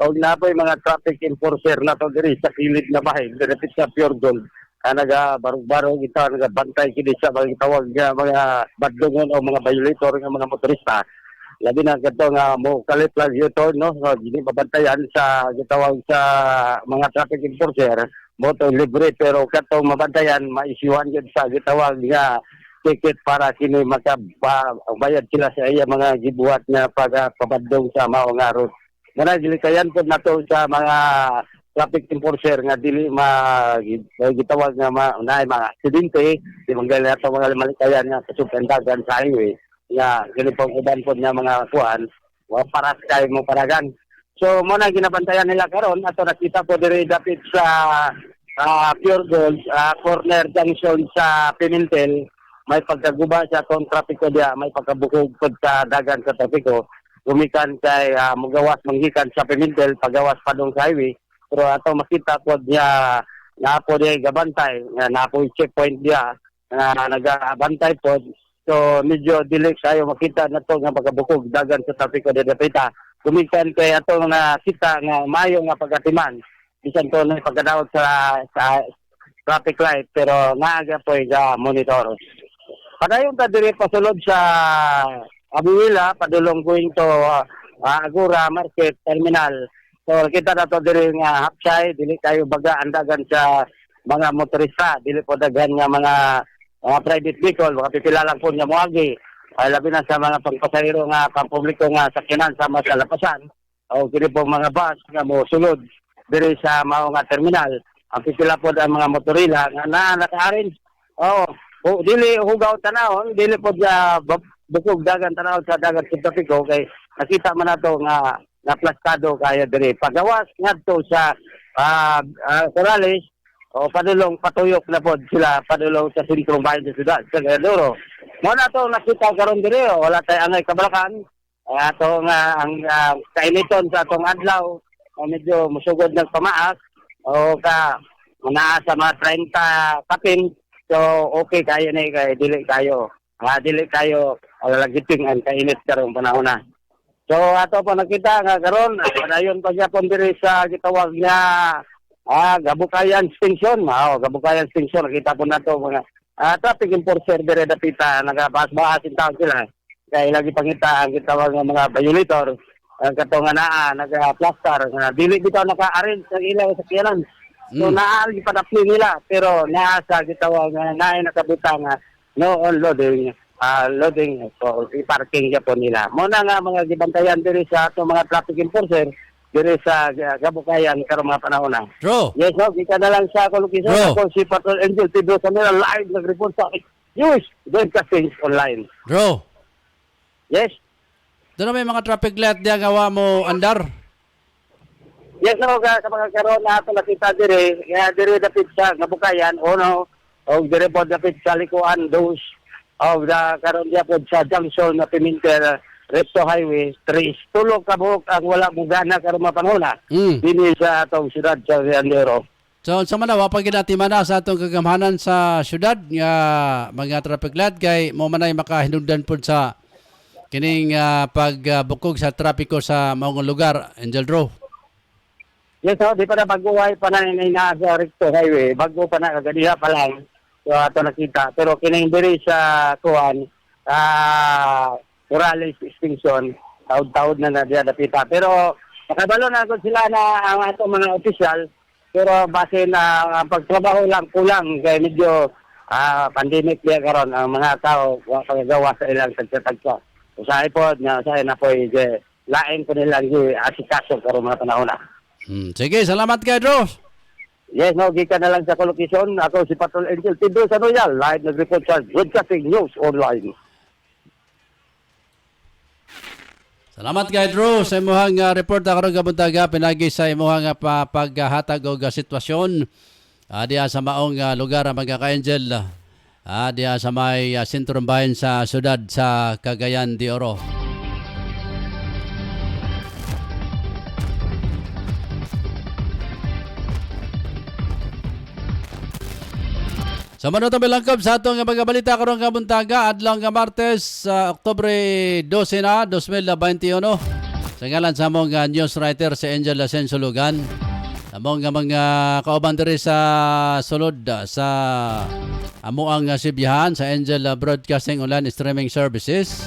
Og napoy mga traffic enforcer na to diri sa kilid na bahay dapit sa Pure Gold. Nagabarog-barog ito nagabantay kini sa mga tawag nga mga badlongon o mga violator nga mga motorista. Labi na kadto nga mo kalit lang ito no gini mabantayan sa gitawag sa mga traffic enforcer mo to libre pero kadto mabantayan ma-issuehan gid sa gitawag nga ticket para kini makabayad sila sa iya mga gibuhat nga pagpabadlong sa mao nga route. Ngana gilikayan pod nato sa mga traffic enforcer nga dili gitawag nga naay mga aksidente di manggal nato mga malikayan nga kasupendagan sa highway nga ganitong uban po nga mga kuan para kay mo paragan. So mo na ginabantayan nila karon ato nakita po diri dapit sa Pure Gold corner junction sa Pimentel may pagkaguba sa atong trapiko diya may pagkabukog pod sa dagan sa trapiko gumikan kay mugawas manggikan sa Pimentel pagawas padung sa highway pero ato makita pod niya na po diya gabantay na po checkpoint diya na nagabantay po. So medyo dili kayo makita na to nga pagkabukog dagan sa trapiko de dapita. Kumikan kay ato nga kita nga mayo nga pagatiman. Bisan to na pagkadaot sa traffic light pero naaga po ga monitor. Padayon ta diri pasulod sa Abuila padulong going to Agora Market Terminal. So kita na to diri nga hapsay dili kayo baga andagan sa mga motorista, dili po daghan nga mga private vehicle, mga pipila lang po niya moagi. Labi na sa mga pagpasahero nga pampubliko nga sakyanan sa mga lapasan. O kini po mga bus nga mo sulod diri sa mao nga terminal. Ang pipila po ang mga motorila nga naka-arrange. Dili hugaw tanawon, dili po bukog dagan tanawon sa dagat Sintapiko kay nakita man nato nga naplastado kaya diri. Pagawas ngadto sa Corrales o padulong patuyok na po sila padulong sa sentrong bayan sa siyudad sa Garadoro. Mo na to nakita karon diri wala tay angay kabalakan. Ato nga ang kainiton sa atong adlaw medyo musugod ng pamaas o ka naa sa mga 30 kapin. So okay kayo na kay dili kayo alagiting ang kainit karong panahon na. So ato pa nakita nga karon dayon pa gyapon diri sa gitawag nga Gabukayan Extension. Gabukayan Extension nakita po nato mga traffic enforcer dire dapita nagabahas-bahas in town sila. Kaya lagi pangita ang gitawag nga mga violator kato nga naa nagaplastar nga dili bitaw naka-arrange sa ilaw sa sakyanan. So naali pa na nila pero naa sa gitawag nga naay nakabutang no on loading so i-parking gyapon nila. Mo na nga mga gibantayan diri sa ato mga traffic enforcer diri sa Gabukayan karong mga panahon na. Bro. Yes, no, kita na lang sa Kolokison. Bro. Ako si Patrol Angel Tidro sa nila live nag-report sa news broadcasting online. Bro. Yes. Doon may mga traffic light diya gawa mo andar. Yes, no, sa mga karon na ato nakita diri, kaya diri dapit sa Gabukayan, o diri po dapit sa likuan those of the karon diya po sa junction na Pimentel Recto Highway 3. Tulog ka buhok ang wala mong gana karong mga panahon na. Dini sa atong siyudad sa Andero. So sa manawa pag ginatiman na sa atong kagamhanan sa syudad nga mga traffic light kay mo manay makahinungdan pud sa kining pagbukog sa trapiko sa maong lugar, Angel Drew. Yes, so, di pa na baguhay pa na sa Recto Highway. Bago pa na kagadiha pa lang. So ato nakita. Pero kining diri sa kuan Morales Extinction, taod-taod na diya dapita. Pero nakabalo na ko sila na ang ato mga opisyal. Pero base na pagtrabaho lang kulang kay medyo pandemic diya karon ang mga tao pagagawa sa ilang tagsa-tagsa. Usahay po na usahay na po lain ko nilang asikaso karon mga panahon na. Sige, salamat kay Drew. Yes, no, gikan na lang sa Kolokison. Ako si Patrol Angel Tidro sa Royal. Live nag-report sa Broadcasting News Online. Salamat kay Drew sa imuhang report karong gabuntaga pinagi sa imuhang paghatag og sitwasyon diya sa maong lugar mga ka-Angel diya sa may sentrong bayan sa siyudad sa Cagayan de Oro. Sa manutong bilangkob sa atong mga balita karong kabuntaga adlaw nga Martes Oktubre 12 na 2021. Sa ngalan sa among news writer si Angel Ascenso Lugan. Among mga kauban diri sa sulod sa amuang sibiyahan sa Angel Broadcasting Online Streaming Services.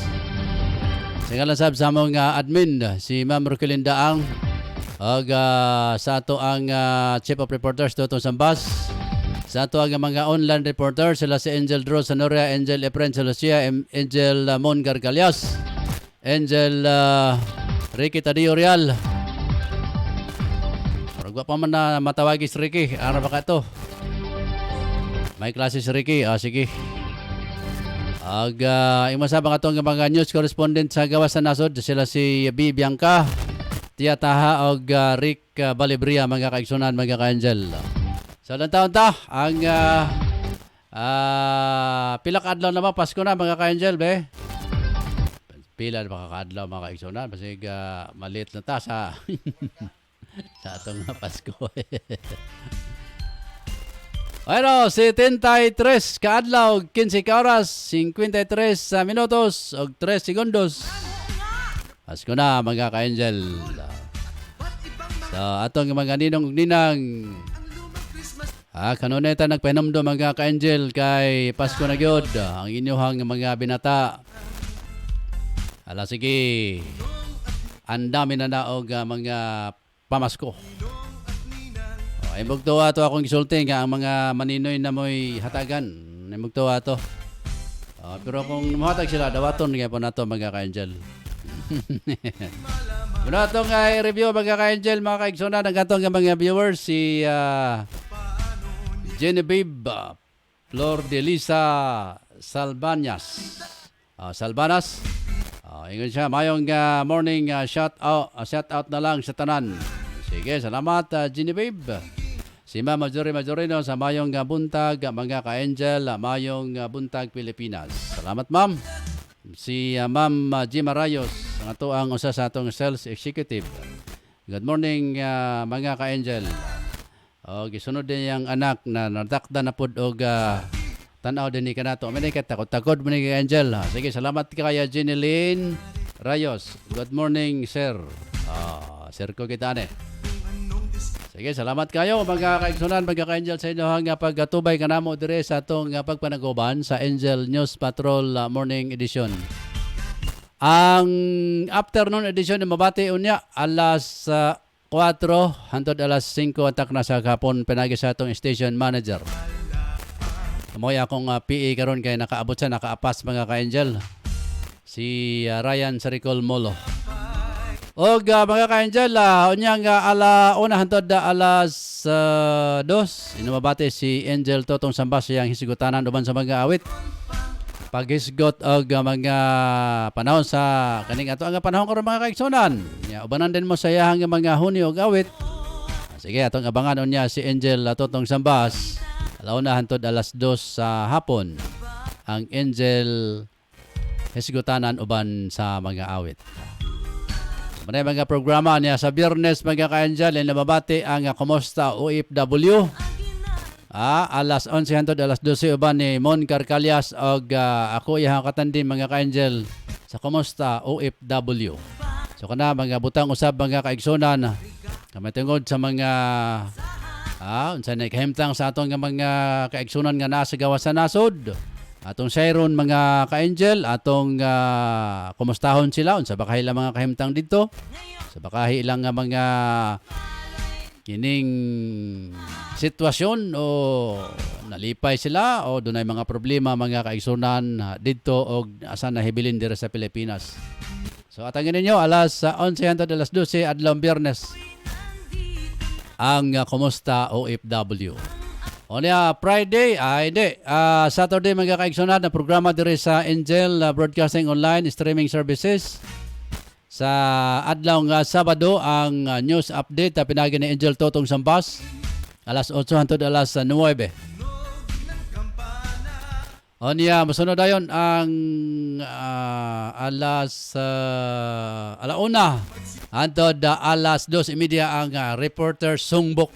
Sa ngalan sa among admin si Ma'am Roquelinda Ang ug sa ato ang Chief of Reporters Dr. Sambas. Sa ato ang mga online reporter, sila si Angel Drew Sanoria, Angel Efren Lucia, Angel Mon Gargalias, Angel Ricky Tadio Real. Paragwa pa man na matawagi si Ricky. Ano ba ka ito? May klase si Ricky. Sige. Imasabang atong mga news correspondent sa gawas sa nasod. Sila si B. Bianca, Tia Taha o Rick Balibria, mga kaigsunan, mga ka-Angel. Sa taon ta, ang pilak adlaw naman, Pasko na mga ka-Angel, be. Pila na makaka-adlaw mga kaigsunan, basig maliit na ta sa sa atong Pasko. Bueno, 73 kaadlaw, 15 ka oras, 53 minutos, o 3 segundos. Pasko na mga ka-angel. So, atong mga ninong-ninang. Kanunay ta nagpahinomdo mga ka-angel kay Pasko na gyud ang inyuhang mga binata. Ala sige. Ang dami na naog mga pamasko. Imbog to ato akong gisulti nga ang mga maninoy na mo'y hatagan. Imbog to ato. Pero kung mahatag sila, dawaton nga po nato mga ka-angel. Muna itong review mga ka-angel, mga kaigsunan, ang atong mga viewers, si Genevieve Flor de Lisa Salbanas. Ingon siya, mayong morning shout out na lang sa tanan. Sige, salamat Genevieve. Si Ma'am Majorino sa mayong buntag, mga ka-angel, mayong buntag Pilipinas. Salamat ma'am. Si Ma'am Gima Rayos, ang ato ang usa sa atong sales executive. Good morning mga ka-angel. Gisunod din yung anak na natakda na pud og tanaw din ni kanato. May takot-takot mo ni ka-angel. Sige, salamat kaya Jeneline Rayos. Good morning sir. Sir ko kita ne. Sige, salamat kayo mga kaigsunan, mga ka-angel sa inyo nga pagtubay kanamo dire sa atong pagpanaguban sa Angel News Patrol Morning Edition. Ang afternoon edition ni mabati unya alas 4 hangtod alas 5 atak na sa hapon pinagi sa atong station manager. Amoy akong PA karon kay nakaabot sa nakaapas mga ka-angel. Si Ryan Saricol Molo. Og mga ka-angel, unyang ala una hantod alas 2, inumabati si Angel Totong Sambas yang hisgutanan uban sa mga awit. Paghisgot og mga panahon sa kaning ato ang panahon karon mga kaigsunan. Ubanan din mo sa iyang mga huni og awit. Sige, atong abangan unya si Angel Totong Sambas. Alauna hantod alas 2 sa hapon. Ang Angel hisgutanan uban sa mga awit. Manay mga programa niya sa Biyernes mga ka-angel, nababati ang Kumusta OFW. Alas 11 hangtod alas 12 uban ni Mon Carcalias og ako iyang katandim mga ka-angel sa Kumusta OFW. So kana mga butang usab mga kaigsunan kami tungod sa mga unsa na kahimtang sa atong mga kaigsunan nga nasa gawas sa nasod. Atong sayron mga ka-angel, atong kumustahon sila unsa ba kahila mga kahimtang dito? Sa bakahi ilang mga kining sitwasyon o nalipay sila o dunay mga problema mga kaigsunan dito o asa nahibilin diri sa Pilipinas. So atangin ninyo alas 11 hangtod alas 12 adlaw Biyernes ang Kumusta OFW. O niya, Friday, Saturday mga kaigsunan na programa diri sa Angel Broadcasting Online Streaming Services. Sa adlaw nga Sabado, ang news update na pinagi ni Angel Totong Sambas. Alas 8 hangtod alas 9. O niya, masunod ayon ang alauna hangtod alas 2:30 ang Reporter Sungbok.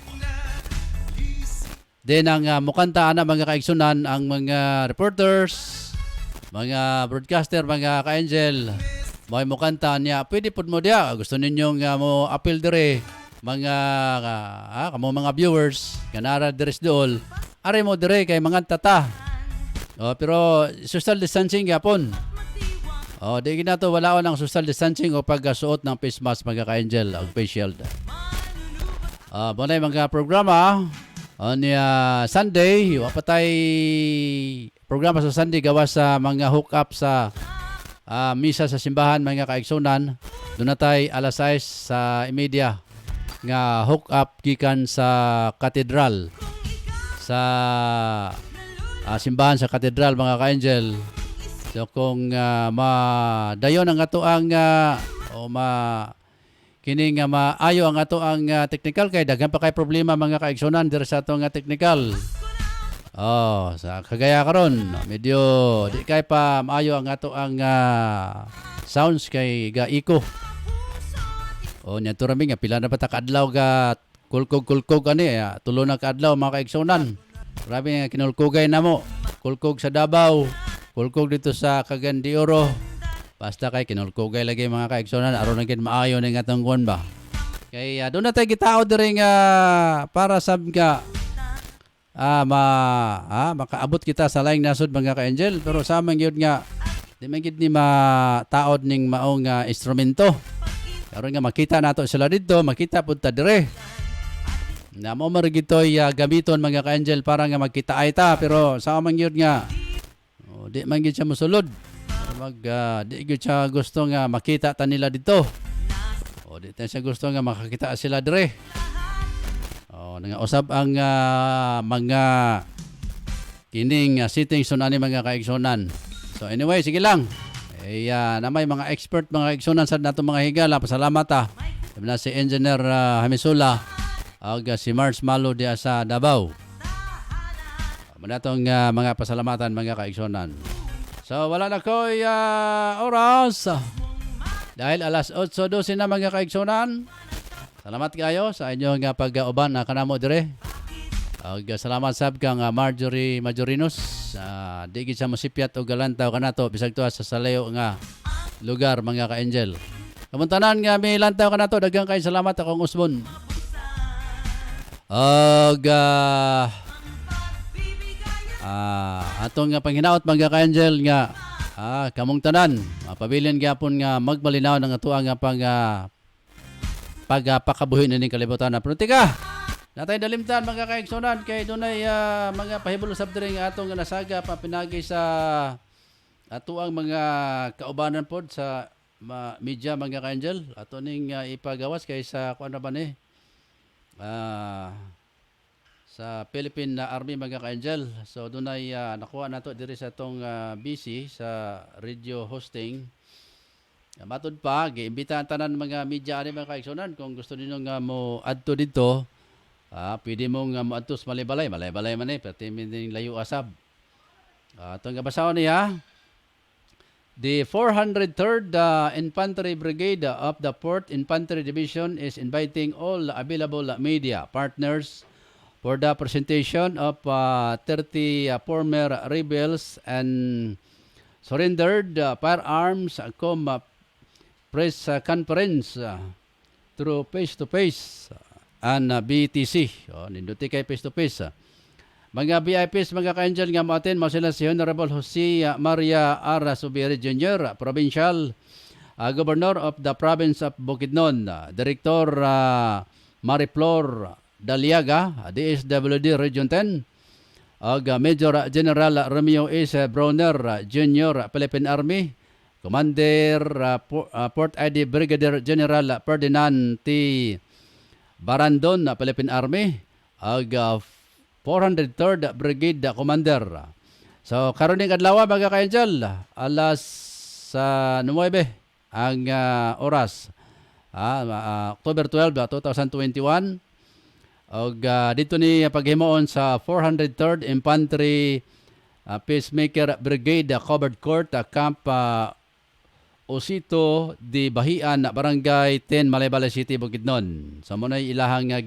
Then ang mukanta na mga kaigsunan ang mga reporters, mga broadcaster, mga ka-angel, may mukanta niya. Pwede po mo diya. Gusto ninyong mo appeal dire mga kamo mga viewers, kanara deres dool. Are mo dire kay mga tata. Pero social distancing yapon. Di ginato wala ang social distancing o pagsuot ng face mask mga ka-angel o face shield. Bunay mga programa. On Sunday, wapatay programa sa Sunday gawas sa mga hook up sa misa sa simbahan mga kaigsunan. Doon natay alas 6 sa media nga hook up gikan sa katedral sa simbahan sa katedral mga ka-angel. So kung madayon ang ato ang kining maayo ang ato ang technical kay daghan pa kay problema mga kaigsunan diri sa ato nga technical. Sa kagaya karon medyo di kay pa maayo ang ato ang sounds kay gaiko. Nya turami nga pila na pa ta kadlaw ga kulkog ani tulo na kadlaw mga kaigsunan. Grabe nga kinulkugay na mo. Kulkog sa Davao, kulkog dito sa Cagayan de Oro. Basta kay kinulkugay lagi mga kaigsunan, aron na gid maayo ning atong kuan ba. Kay doon na tayo gitao diri nga para sab ka makaabot kita sa laing nasod mga ka-angel, pero sa man gyud nga di man gid ni mataod ning maong instrumento. Karon nga makita nato sila dito, makita pud ta dire. Na mo marigitoy gamiton mga ka-angel para nga magkita ay ta, pero sa man gyud nga di man gyud siya mosulod. Di gyud siya gusto nga makita ta nila dito. Di tayo siya gusto nga makakita sila dire. Nga usab ang mga kining settings ani mga kaigsunan. So anyway, sige lang. Na may mga expert mga kaigsunan sa nato mga higala. Pasalamat na si Engineer Hamisula ag si Mars Malo diya sa Davao. Manatong mga pasalamatan mga kaigsunan. So wala na ko'y oras. Dahil alas 8:12 na mga kaigsunan. Salamat kayo sa inyong pag-uban na kanamo dire. Salamat sab kang Marjorie Majorinos. Di gid sa mosipyat o galantaw kanato bisag tuwa sa salayo nga lugar mga ka-angel. Kamuntanan nga may lantaw kanato, daghang kay salamat akong usbon. Atong nga panghinaot mga ka-angel nga kamong tanan mapabilin gyapon nga magbalinaw ng atuang nga pagpakabuhi ning kalibutan na politika. Natay dalimtan mga kaigsunan kay dunay mga pahibalo sab diri nga atong nasaga papinagi sa atuang mga kaubanan pod sa media mga ka-angel. Ato ning ipagawas kay sa kuan na ba ni sa Philippine Army mga ka-angel. So dunay nakuha nato diri sa atong BC sa radio hosting. Matod pa, giimbitahan tanan mga media ani mga kaigsunan kung gusto ninyo nga mo adto dito, pwede mo nga mo adto sa Malay-Balay man pati min layo asab. Atong gabasahon niya, the 403rd Infantry Brigade of the 4th Infantry Division is inviting all available media partners for the presentation of 30 former rebels and surrendered firearms press conference through face-to-face and BTC. Ninduti kay face-to-face. Mga VIPs, mga ka-angel nga mo-attend, mo sila si Honorable Jose Maria R. Subiri Jr., Provincial Governor of the Province of Bukidnon, Director Mariflor Daliaga, DSWD Region 10, Major General Romeo S. Browner Jr., Philippine Army, Commander Port ID Brigadier General Ferdinand T. Barandon, Philippine Army, 403rd Brigade Commander. So karon ning adlaw mga ka-angel, alas 9 ang oras. October 12, 2021. Dito ni paghimuon sa 403rd Infantry Peacemaker Brigade Covered Court Camp Osito di Bahian, Barangay 10, Malay-Balay City, Bukidnon. So muna ilahang nga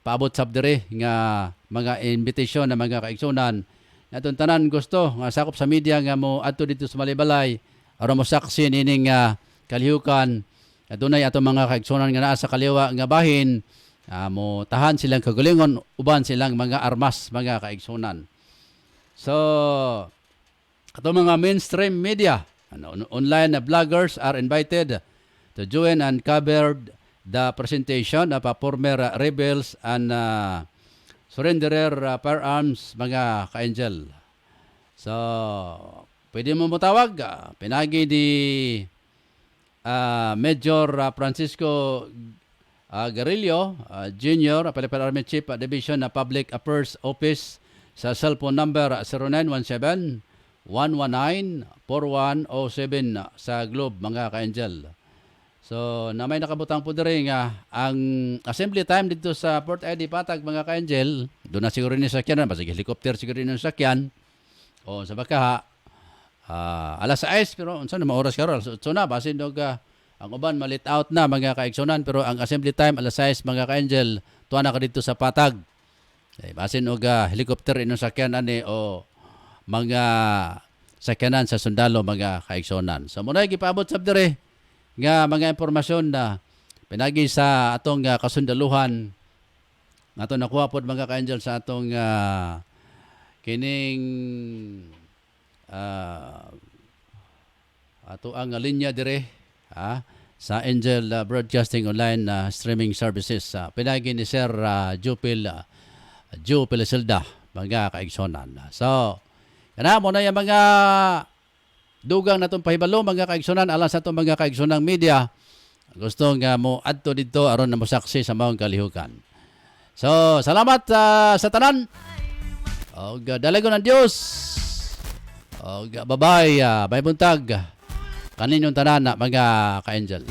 paabot sab dire nga mga invitation na mga kaigsunan. Natong tanan gusto nga sakop sa media nga mo adto dito sa Malay-Balay aron mo saksi nining kalihukan. Adunay ato mga kaigsunan nga naa sa kaliwa nga bahin. Mo tahan silang kagalingon, uban silang mga armas mga kaigsunan. So ato mga mainstream media, online vloggers are invited to join and cover the presentation of former rebels and surrenderer firearms mga ka-angel. So, pwede mo matawag. Pinagi di Major Francisco Garillo Jr., Philippine Army Chief Division Public Affairs Office sa cellphone number 0917-119-4107 sa Globe mga ka-angel. So, na may nakabutang po diri nga ang assembly time dito sa Port ID Patag mga ka-angel, doon na siguro ni sakyan, basta helicopter siguro ni sakyan. O sa baka alas 6 pero unsa na oras karon? So na basin dog ang uban malit out na mga kaigsunan, pero ang assembly time alas 6 mga ka-angel, tuwa na ka dito sa Patag. Basin og helicopter inyong sakyan ani o mga sakyanan sa sundalo mga kaigsonan. So muna gipaabot sab dire nga mga impormasyon na pinagi sa atong kasundaluhan nga ato nakuha pod mga ka-angel sa atong kining ato ang linya dire sa Angel Broadcasting Online streaming services. Pinagi ni Sir Joe Pilisilda mga kaigsonan. So kana mo na yung mga dugang natong pahibalo mga kaigsonan alang sa itong mga kaigsunang media. Gusto nga mo adto dito aron na mo saksi sa maong kalihukan. So, salamat sa tanan. Og dalagon ng Dios. Og bye-bye. Bye buntag. Kaninyong tanan na mga ka-angel.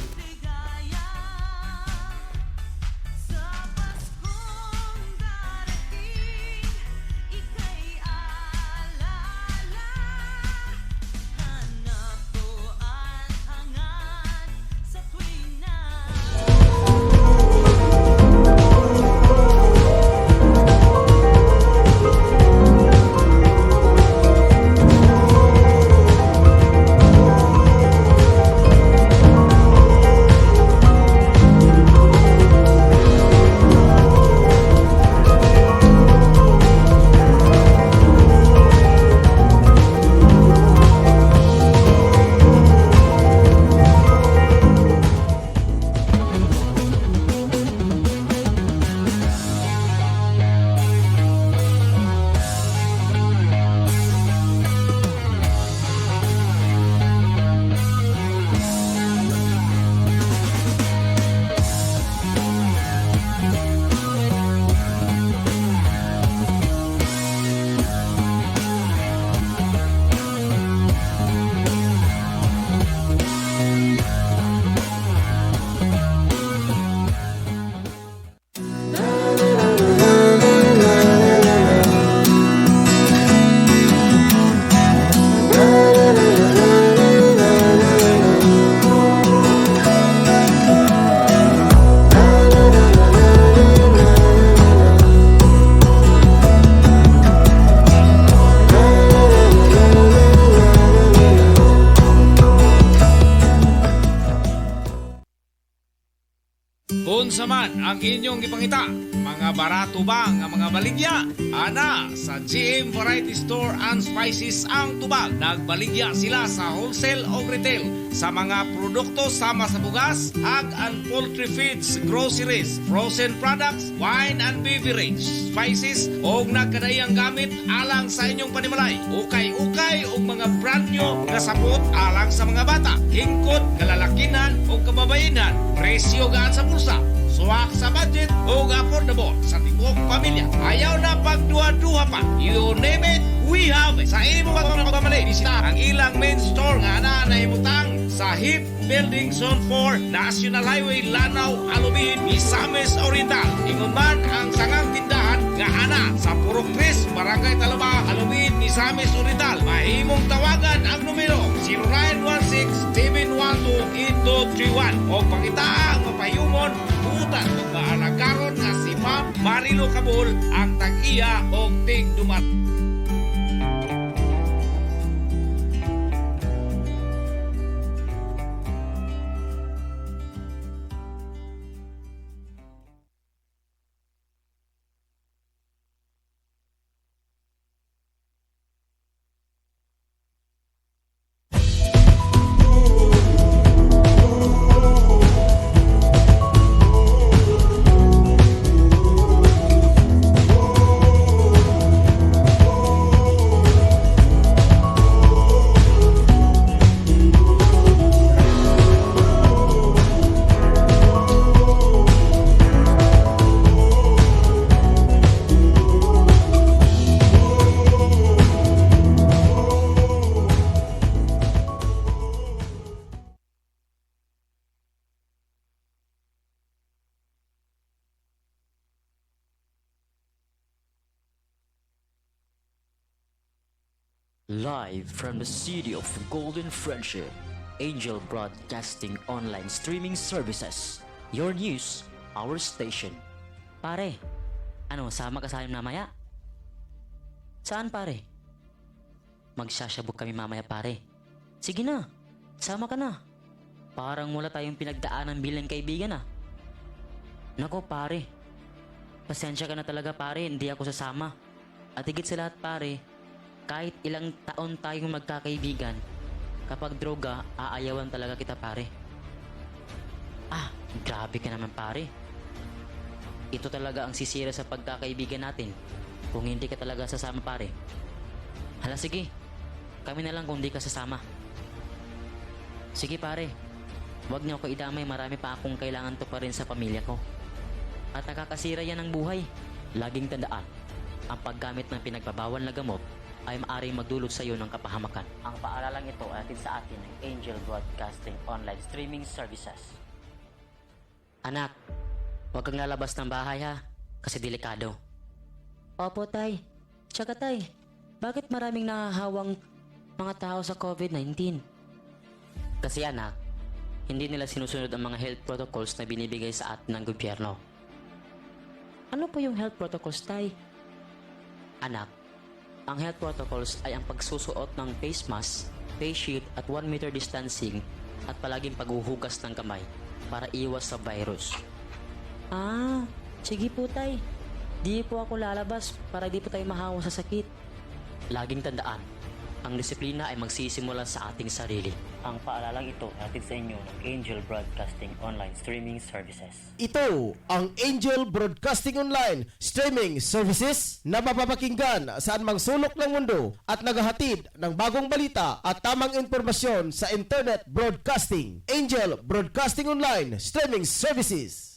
Unsa man ang inyong gipangita, mga barato ba nga mga baligya? Ana sa GM Variety Store and Spices ang tubag. Nagbaligya sila sa wholesale o retail sa mga produkto sama sa bugas, ag and poultry feeds, groceries, frozen products, wine and beverage, spices o nagkadayang gamit alang sa inyong panimalay. Ukay-ukay o mga brand new nga sapot alang sa mga bata, hingkod, kalalakinan o kababayinan. Presyo gaan sa bulsa, suwak sa budget o affordable sa tibok pamilya. Ayaw na pagduha-duha pa. You name it, we have it. Sa imo mga pamali, bisita ang ilang main store nga na naimutang sa HIP Building Zone 4, National Highway, Lanao, Alubin, Misamis Oriental. Ingon man ang sangang tindahan nga ana sa Purok Chris, Barangay Talaba, Alubin, Misamis Oriental. Mahimong tawagan ang numero 0916-712-8231 o pangita ang mapayumon utan kung maalagaron nga si Ma'am Marilo Cabul ang tag-iya o tig-dumat. Live from the city of Golden Friendship, Angel Broadcasting Online Streaming Services. Your news, our station. Pare, Ano, sama ka sa amin mamaya? Saan pare? Magsasyabog kami mamaya pare. Sige na, sama ka na. Parang wala tayong pinagdaanan bilang kaibigan ah. Nako pare, pasensya ka na talaga pare, hindi ako sasama. At higit sa lahat pare, kahit ilang taon tayong magkakaibigan, kapag droga, aayawan talaga kita pare. Ah, grabe ka naman pare. Ito talaga ang sisira sa pagkakaibigan natin kung hindi ka talaga sasama pare. Hala sige, kami na lang kung hindi ka sasama. Sige pare, huwag niyo ako idamay, marami pa akong kailangan to pa rin sa pamilya ko. At nakakasira yan ng buhay. Laging tandaan, ang paggamit ng pinagbabawal na gamot ay maaaring magdulot sa iyo ng kapahamakan. Ang paaralang ito ay atin sa atin ng Angel Broadcasting Online Streaming Services. Anak, huwag kang lalabas ng bahay ha, kasi delikado. Opo tay, tsaka tay, bakit maraming nahahawang mga tao sa COVID-19? Kasi anak, hindi nila sinusunod ang mga health protocols na binibigay sa atin ng gobyerno. Ano po yung health protocols tay? Anak, ang health protocols ay ang pagsusuot ng face mask, face shield at 1 meter distancing at palaging paghuhugas ng kamay para iwas sa virus. Ah, sige po tay. Di po ako lalabas para di po tayo mahawa sa sakit. Laging tandaan, ang disiplina ay magsisimula sa ating sarili. Ang paalalang ito hatid sa inyo ng Angel Broadcasting Online Streaming Services. Ito ang Angel Broadcasting Online Streaming Services na mapapakinggan saan mang sulok ng mundo at naghahatid ng bagong balita at tamang impormasyon sa Internet Broadcasting. Angel Broadcasting Online Streaming Services.